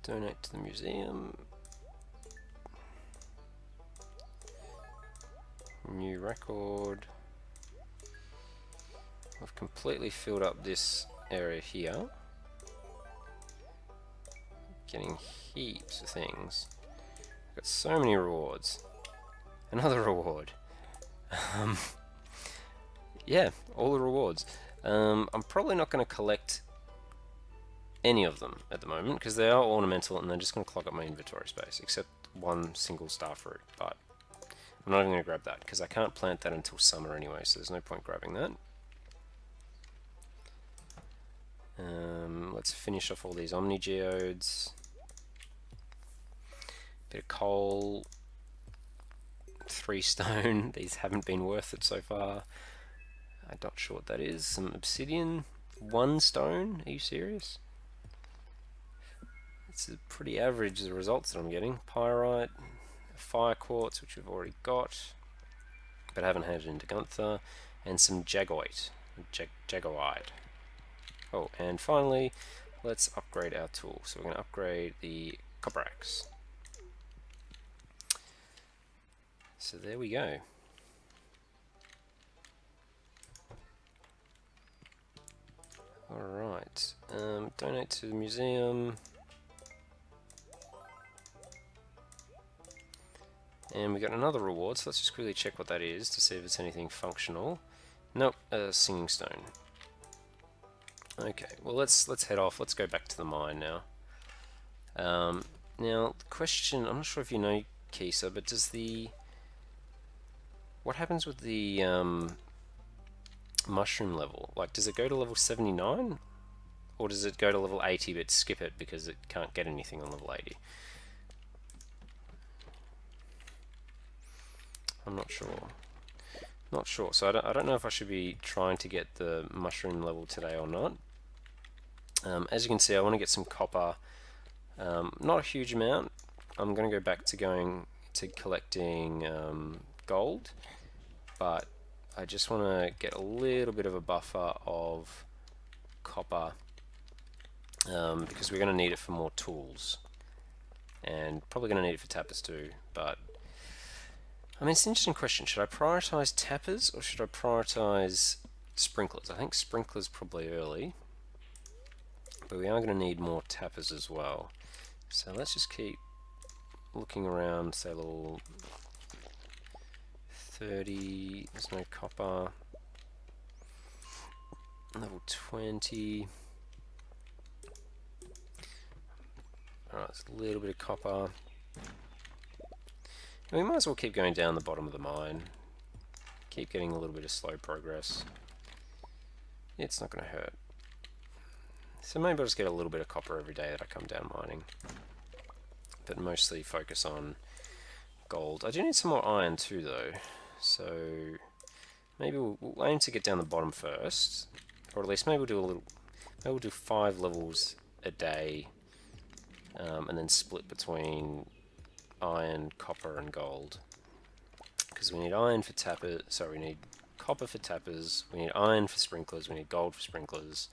Donate to the museum. New record. I've completely filled up this area here. Getting heaps of things. I've got so many rewards. Another reward. Yeah, all the rewards. I'm probably not going to collect any of them at the moment, because they are ornamental and they're just going to clog up my inventory space, except one single star fruit. But I'm not even going to grab that, because I can't plant that until summer anyway, so there's no point grabbing that. Let's finish off all these Omni Geodes. Bit of coal. 3 stone. These haven't been worth it so far. I'm not sure what that is. Some obsidian. 1 stone? Are you serious? It's pretty average, the results that I'm getting. Pyrite, fire quartz, which we've already got, but haven't handed into Gunther, and some jagoite. Oh, and finally, let's upgrade our tool. So we're going to upgrade the copper axe. So there we go. Alright, donate to the museum. And we got another reward, so let's just quickly check what that is to see if it's anything functional. Nope, singing stone. Okay, well let's head off. Let's go back to the mine now. Now, the question, I'm not sure if you know, Kisa, but what happens with the mushroom level? Like, does it go to level 79? Or does it go to level 80 but skip it because it can't get anything on level 80? I'm not sure. Not sure. So I don't know if I should be trying to get the mushroom level today or not. As you can see, I want to get some copper. Not a huge amount. I'm going to go back to collecting gold, but I just want to get a little bit of a buffer of copper because we're going to need it for more tools, and probably going to need it for tappers too. But I mean, it's an interesting question. Should I prioritize tappers or should I prioritize sprinklers? I think sprinklers probably early, but we are going to need more tappers as well. So let's just keep looking around, say level 30, there's no copper. Level 20. Alright, there's a little bit of copper. And we might as well keep going down the bottom of the mine. Keep getting a little bit of slow progress. It's not going to hurt. So maybe I'll just get a little bit of copper every day that I come down mining. But mostly focus on gold. I do need some more iron too though. So maybe we'll aim to get down the bottom first. Or at least maybe we'll do 5 levels a day. And then split between iron, copper and gold. Because we need iron for tappers, sorry, we need copper for tappers, we need iron for sprinklers, we need gold for sprinklers.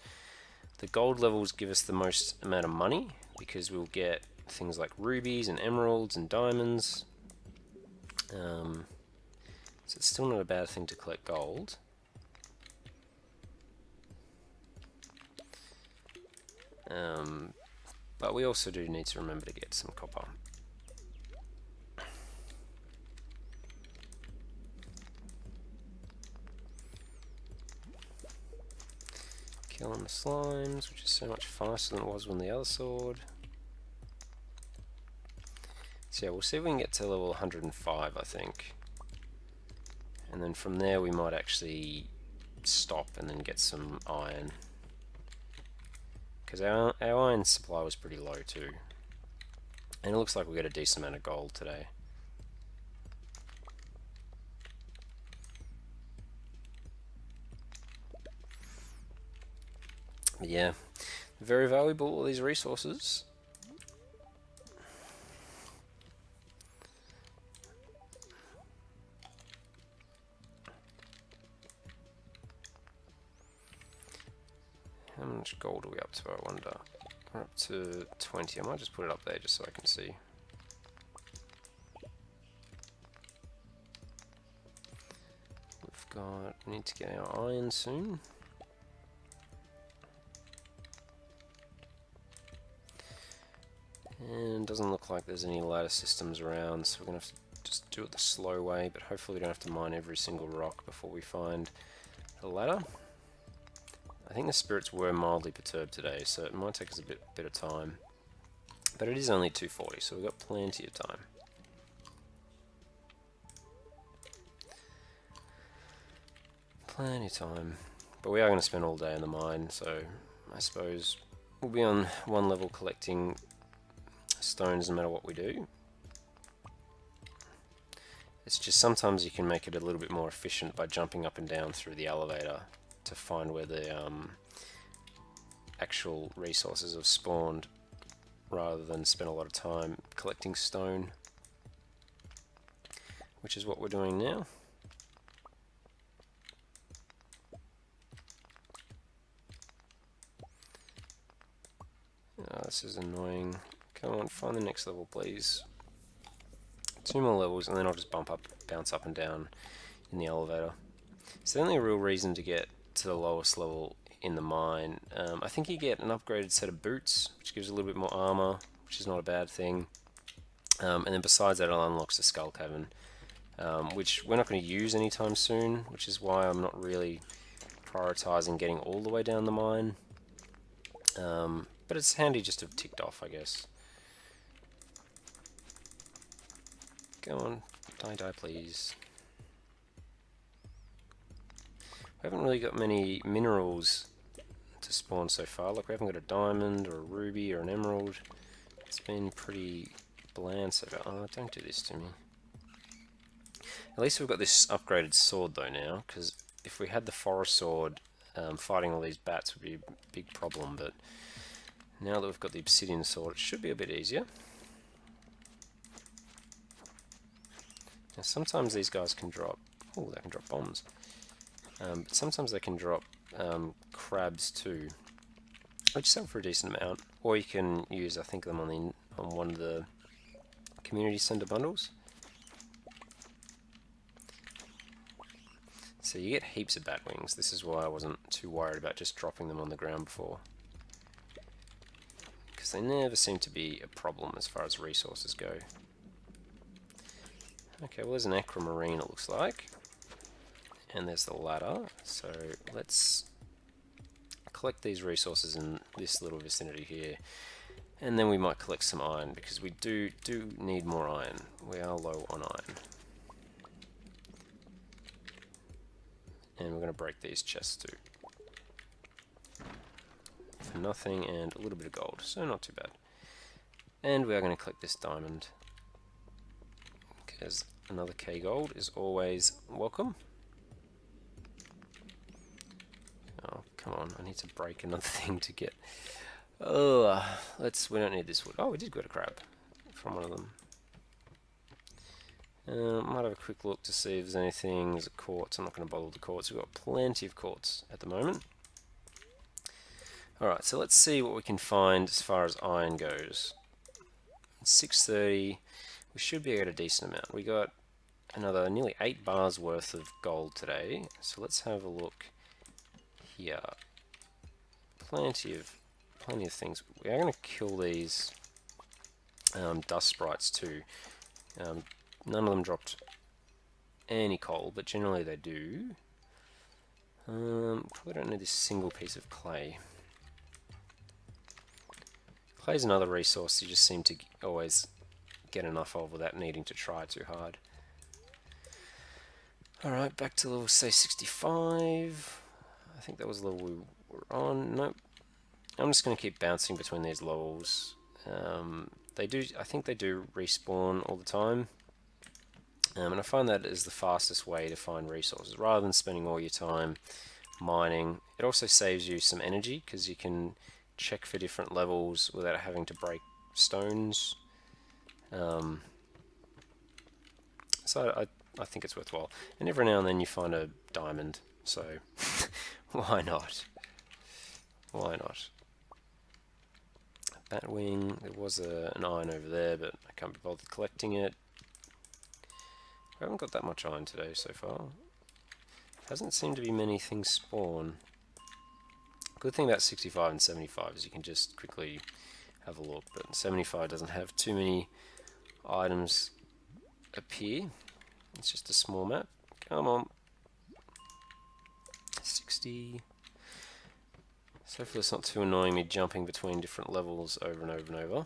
The gold levels give us the most amount of money because we'll get things like rubies and emeralds and diamonds. So it's still not a bad thing to collect gold. But we also do need to remember to get some copper. Killing the slimes, which is so much faster than it was with the other sword. So yeah, we'll see if we can get to level 105, I think. And then from there we might actually stop and then get some iron. Because our iron supply was pretty low too. And it looks like we got a decent amount of gold today. But yeah, very valuable, all these resources. How much gold are we up to, I wonder? We're up to 20. I might just put it up there just so I can see. We need to get our iron soon. And doesn't look like there's any ladder systems around, so we're going to have to just do it the slow way, but hopefully we don't have to mine every single rock before we find a ladder. I think the spirits were mildly perturbed today, so it might take us a bit of time. But it is only 2:40, so we've got plenty of time. Plenty of time. But we are going to spend all day in the mine, so I suppose we'll be on one level collecting stones no matter what we do. It's just sometimes you can make it a little bit more efficient by jumping up and down through the elevator to find where the actual resources have spawned, rather than spend a lot of time collecting stone, which is what we're doing now. Oh, this is annoying. Come on, find the next level, please. 2 more levels, and then I'll just bounce up and down in the elevator. It's the only real reason to get to the lowest level in the mine. I think you get an upgraded set of boots, which gives a little bit more armor, which is not a bad thing. And then besides that, it unlocks the skull cavern, which we're not going to use anytime soon, which is why I'm not really prioritizing getting all the way down the mine. But it's handy just to have ticked off, I guess. Go on, die please. We haven't really got many minerals to spawn so far. Like, we haven't got a diamond or a ruby or an emerald. It's been pretty bland so far. Oh, don't do this to me. At least we've got this upgraded sword though now, because if we had the forest sword, fighting all these bats would be a big problem, but now that we've got the obsidian sword, it should be a bit easier. Now sometimes these guys can drop, oh, they can drop bombs, but sometimes they can drop crabs too, which sell for a decent amount, or you can use, I think, them on one of the community center bundles. So you get heaps of bat wings. This is why I wasn't too worried about just dropping them on the ground before, because they never seem to be a problem as far as resources go. Okay, well, there's an aquamarine, it looks like, and there's the ladder. So let's collect these resources in this little vicinity here, and then we might collect some iron, because we do need more iron. We are low on iron. And we're going to break these chests too. For nothing, and a little bit of gold, so not too bad. And we are going to collect this diamond, because another K gold is always welcome. Oh, come on, I need to break another thing to get... Oh, we don't need this wood. Oh, we did get a crab from one of them. Might have a quick look to see if there's anything. There's a quartz. I'm not going to bother with the quartz. We've got plenty of quartz at the moment. Alright, so let's see what we can find as far as iron goes. It's 6:30. We should be able to get a decent amount. We got another nearly 8 bars worth of gold today. So let's have a look here. Plenty of things. We are going to kill these dust sprites too. None of them dropped any coal, but generally they do. Probably don't need this single piece of clay. Clay is another resource you just seem to always get enough of without needing to try too hard. Alright, back to level, say, 65. I think that was the level we were on. Nope. I'm just going to keep bouncing between these levels. I think they do respawn all the time. And I find that is the fastest way to find resources, rather than spending all your time mining. It also saves you some energy, because you can check for different levels without having to break stones. So I think it's worthwhile. And every now and then you find a diamond, so why not? Why not? Batwing, there was an iron over there, but I can't be bothered collecting it. I haven't got that much iron today so far. Hasn't seemed to be many things spawn. Good thing about 65 and 75 is you can just quickly have a look, but 75 doesn't have too many items appear. It's just a small map. Come on. 60. So hopefully it's not too annoying me jumping between different levels over and over and over,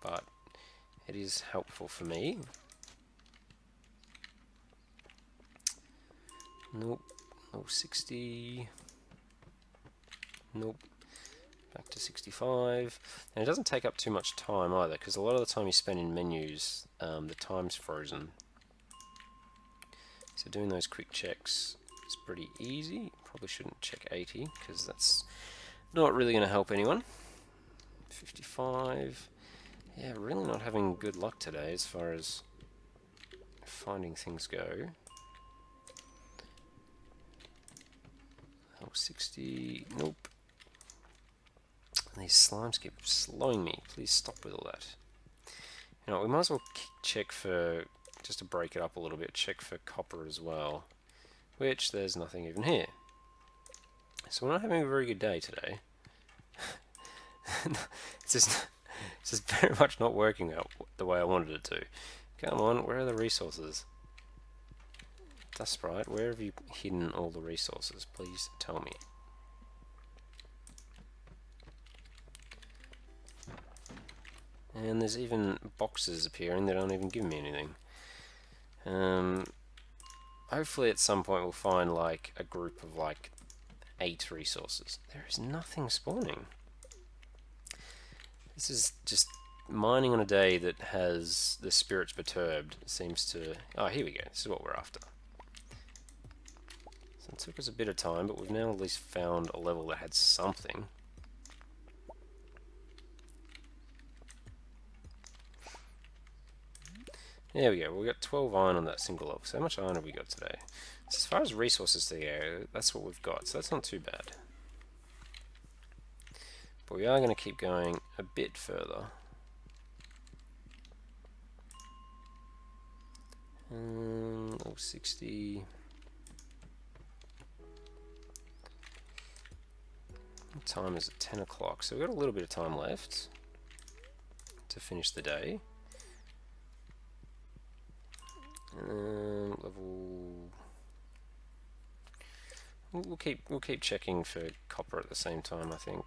but it is helpful for me. Nope. Oh, 60. Nope. Back to 65. And it doesn't take up too much time either, because a lot of the time you spend in menus, the time's frozen. So doing those quick checks is pretty easy. Probably shouldn't check 80, because that's not really going to help anyone. 55. Yeah, really not having good luck today as far as finding things go. Oh, 60. Nope. These slimes keep slowing me. Please stop with all that. You know, we might as well check for, just to break it up a little bit, check for copper as well. Which, there's nothing even here. So we're not having a very good day today. it's just very much not working out the way I wanted it to. Come on, where are the resources? Dust Sprite, where have you hidden all the resources? Please tell me. And there's even boxes appearing that aren't even giving me anything. Hopefully at some point we'll find like a group of like 8 resources. There is nothing spawning. This is just mining on a day that has the spirits perturbed seems to... Oh, here we go. This is what we're after. So it took us a bit of time, but we've now at least found a level that had something. There we go. We got 12 iron on that single level. So how much iron have we got today? So as far as resources to go, that's what we've got. So that's not too bad. But we are going to keep going a bit further. Level 60. What time is it? 10 o'clock. So we've got a little bit of time left to finish the day. Level. We'll keep checking for copper at the same time, I think.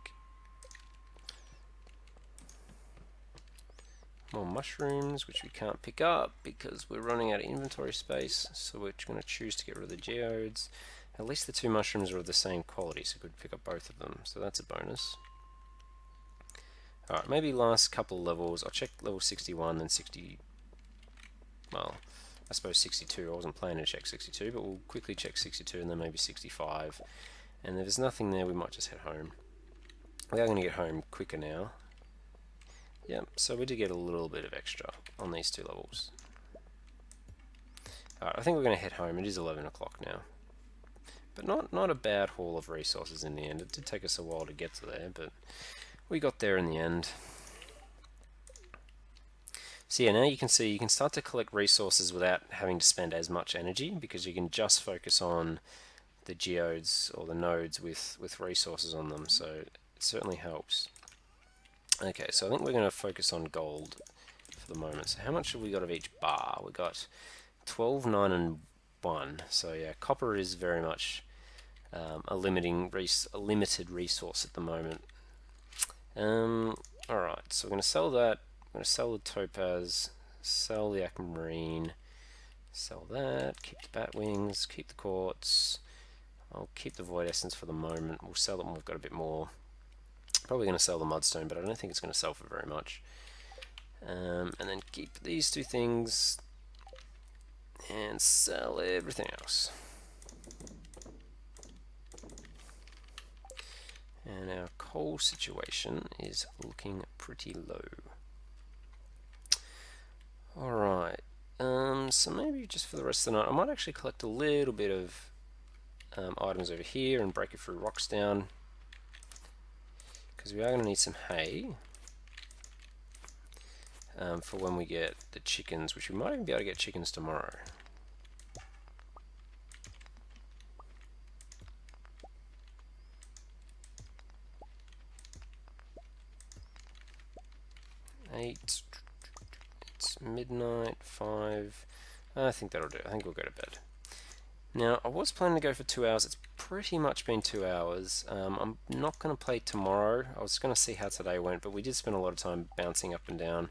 More mushrooms, which we can't pick up because we're running out of inventory space, so we're going to choose to get rid of the geodes. At least the two mushrooms are of the same quality, so we could pick up both of them, so that's a bonus. Alright, maybe last couple of levels. I'll check level 61, then 60... Well, I suppose 62. I wasn't planning to check 62, but we'll quickly check 62 and then maybe 65. And if there's nothing there, we might just head home. We are going to get home quicker now. Yep, so we did get a little bit of extra on these two levels. Alright, I think we're going to head home. It is 11 o'clock now. But not a bad haul of resources in the end. It did take us a while to get to there, but we got there in the end. So yeah, now you can see you can start to collect resources without having to spend as much energy, because you can just focus on the geodes or the nodes with resources on them, so it certainly helps. Okay, so I think we're going to focus on gold for the moment. So how much have we got of each bar? We got 12, 9, and 1. So yeah, copper is very much a limited resource at the moment. Alright, so we're going to sell that. I'm going to sell the topaz, sell the aquamarine, sell that, keep the bat wings, keep the quartz. I'll keep the void essence for the moment. We'll sell it when we've got a bit more. Probably going to sell the mudstone, but I don't think it's going to sell for very much. And then keep these two things and sell everything else. And our coal situation is looking pretty low. Alright, so maybe just for the rest of the night, I might actually collect a little bit of items over here and break it through rocks down, because we are going to need some hay for when we get the chickens, which we might even be able to get chickens tomorrow. It's midnight, 5. I think that'll do. I think we'll go to bed. Now, I was planning to go for 2 hours. It's pretty much been 2 hours. I'm not going to play tomorrow. I was going to see how today went, but we did spend a lot of time bouncing up and down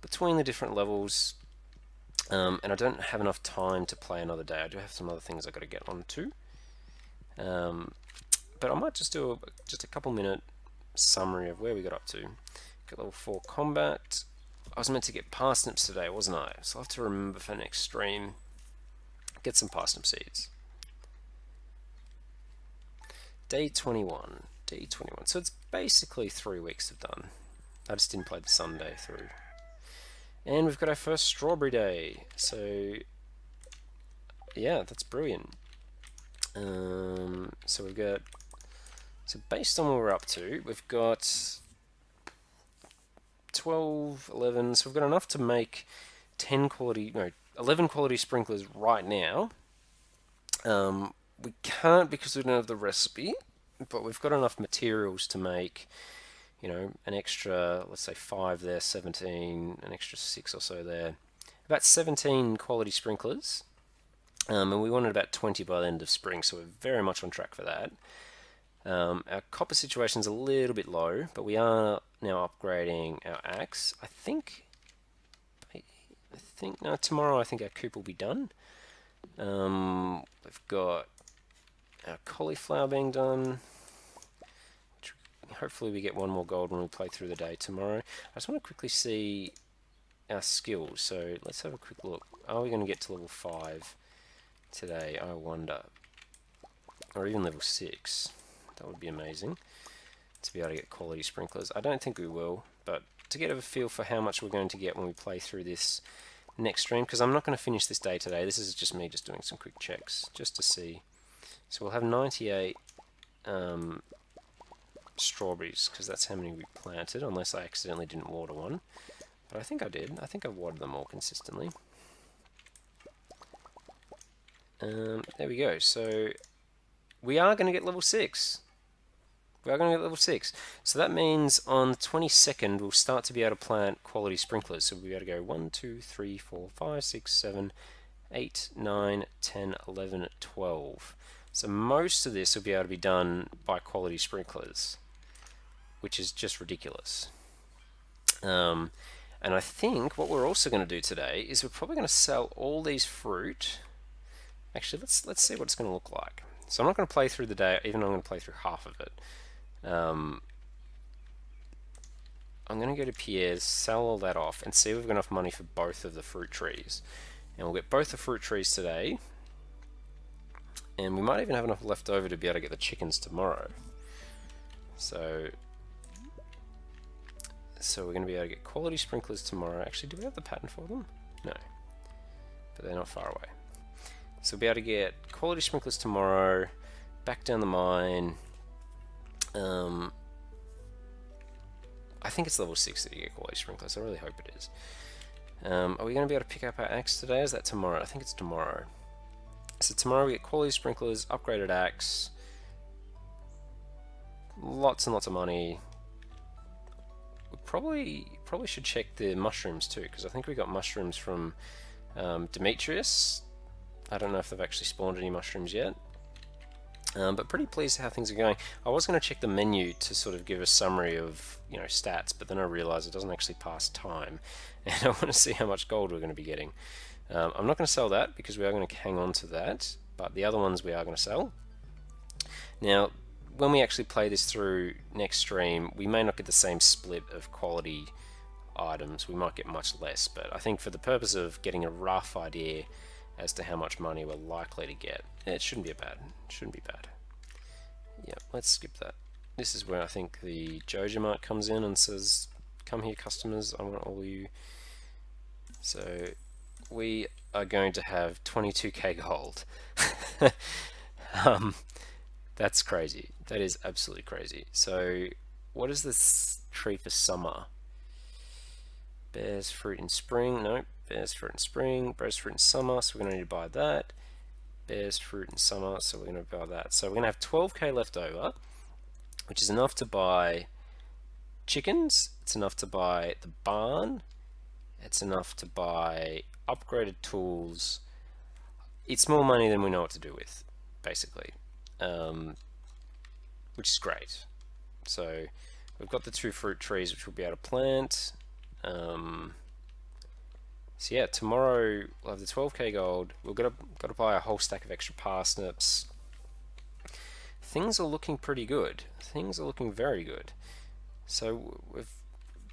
between the different levels. And I don't have enough time to play another day. I do have some other things I've got to get on to. But I might just do just a couple minute summary of where we got up to. Got level 4 combat. I was meant to get parsnips today, wasn't I? So I'll have to remember for next stream. Get some parsnip seeds. Day 21. Day 21. So it's basically 3 weeks of done. I just didn't play the Sunday through. And we've got our first strawberry day. So yeah, that's brilliant. So we've got, so based on what we're up to, we've got 12, 11, so we've got enough to make 11 quality sprinklers right now. We can't because we don't have the recipe, but we've got enough materials to make, an extra, let's say 5 there, 17, an extra 6 or so there. About 17 quality sprinklers, and we wanted about 20 by the end of spring, so we're very much on track for that. Our copper situation's a little bit low, but we are now upgrading our axe. I think no, tomorrow I think our coop will be done. We've got our cauliflower being done. hopefully we get one more gold when we play through the day tomorrow. I just want to quickly see our skills, so let's have a quick look. Are we going to get to level 5 today? I wonder. Or even level 6. That would be amazing to be able to get quality sprinklers. I don't think we will, but to get a feel for how much we're going to get when we play through this next stream, because I'm not going to finish this day today. This is just me just doing some quick checks just to see. So we'll have 98 strawberries, because that's how many we planted, unless I accidentally didn't water one. But I think I did. I think I watered them all consistently. There we go. So we are going to get level 6. We are going to get level 6. So that means on the 22nd we'll start to be able to plant quality sprinklers. So we'll be able to go 1, 2, 3, 4, 5, 6, 7, 8, 9, 10, 11, 12. So most of this will be able to be done by quality sprinklers, which is just ridiculous. And I think what we're also going to do today is we're probably going to sell all these fruit. Actually, let's see what it's going to look like. So I'm not going to play through the day, even though I'm going to play through half of it. I'm going to go to Pierre's, sell all that off, and see if we've got enough money for both of the fruit trees. And we'll get both the fruit trees today. And we might even have enough left over to be able to get the chickens tomorrow. So we're going to be able to get quality sprinklers tomorrow. Actually, do we have the pattern for them? No. But they're not far away. So we'll be able to get quality sprinklers tomorrow, back down the mine. I think it's level 6 that you get quality sprinklers. I really hope it is. Are we going to be able to pick up our axe today? Is that tomorrow? I think it's tomorrow. So tomorrow we get quality sprinklers, upgraded axe, lots and lots of money. We probably should check the mushrooms too, because I think we got mushrooms from Demetrius. I don't know if they've actually spawned any mushrooms yet. But pretty pleased how things are going. I was going to check the menu to sort of give a summary of, you know, stats, but then I realized it doesn't actually pass time, and I want to see how much gold we're going to be getting. I'm not going to sell that because we are going to hang on to that, but the other ones we are going to sell. Now, when we actually play this through next stream, we may not get the same split of quality items. We might get much less, but I think for the purpose of getting a rough idea as to how much money we're likely to get, it shouldn't be bad. It shouldn't be bad. Yeah, let's skip that. This is where I think the Joja Mart comes in and says, "Come here, customers. I want all you." So we are going to have 22k gold. That's crazy. That is absolutely crazy. So what is this tree for summer? Bears fruit in spring. Nope. Bears fruit in spring. Bears fruit in summer. So we're going to need to buy that. Bears fruit in summer. So we're going to buy that. So we're going to have 12k left over, which is enough to buy chickens. It's enough to buy the barn. It's enough to buy upgraded tools. It's more money than we know what to do with, basically, which is great. So we've got the 2 fruit trees which we'll be able to plant. So yeah, tomorrow we'll have the 12k gold. We've got to buy a whole stack of extra parsnips. Things are looking pretty good. Things are looking very good. So we've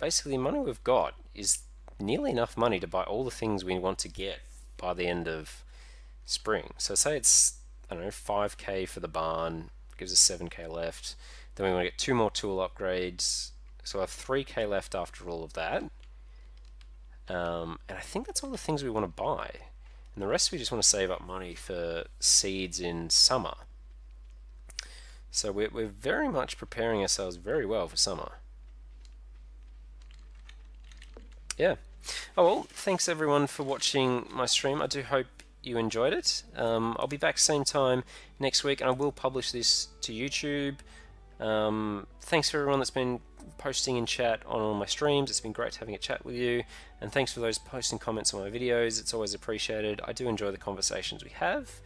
basically, the money we've got is nearly enough money to buy all the things we want to get by the end of spring. So say it's, I don't know, 5k for the barn, gives us 7k left. Then we want to get 2 more tool upgrades. So I have 3k left after all of that. And I think that's all the things we want to buy. And the rest we just want to save up money for seeds in summer. So we're very much preparing ourselves very well for summer. Yeah. Oh well, thanks everyone for watching my stream. I do hope you enjoyed it. I'll be back same time next week, and I will publish this to YouTube. Thanks for everyone that's been posting in chat on all my streams. It's been great having a chat with you, and thanks for those posting comments on my videos. It's always appreciated. I do enjoy the conversations we have.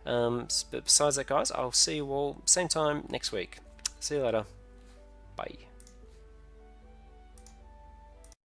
But besides that, guys, I'll see you all same time next week. See you later. Bye.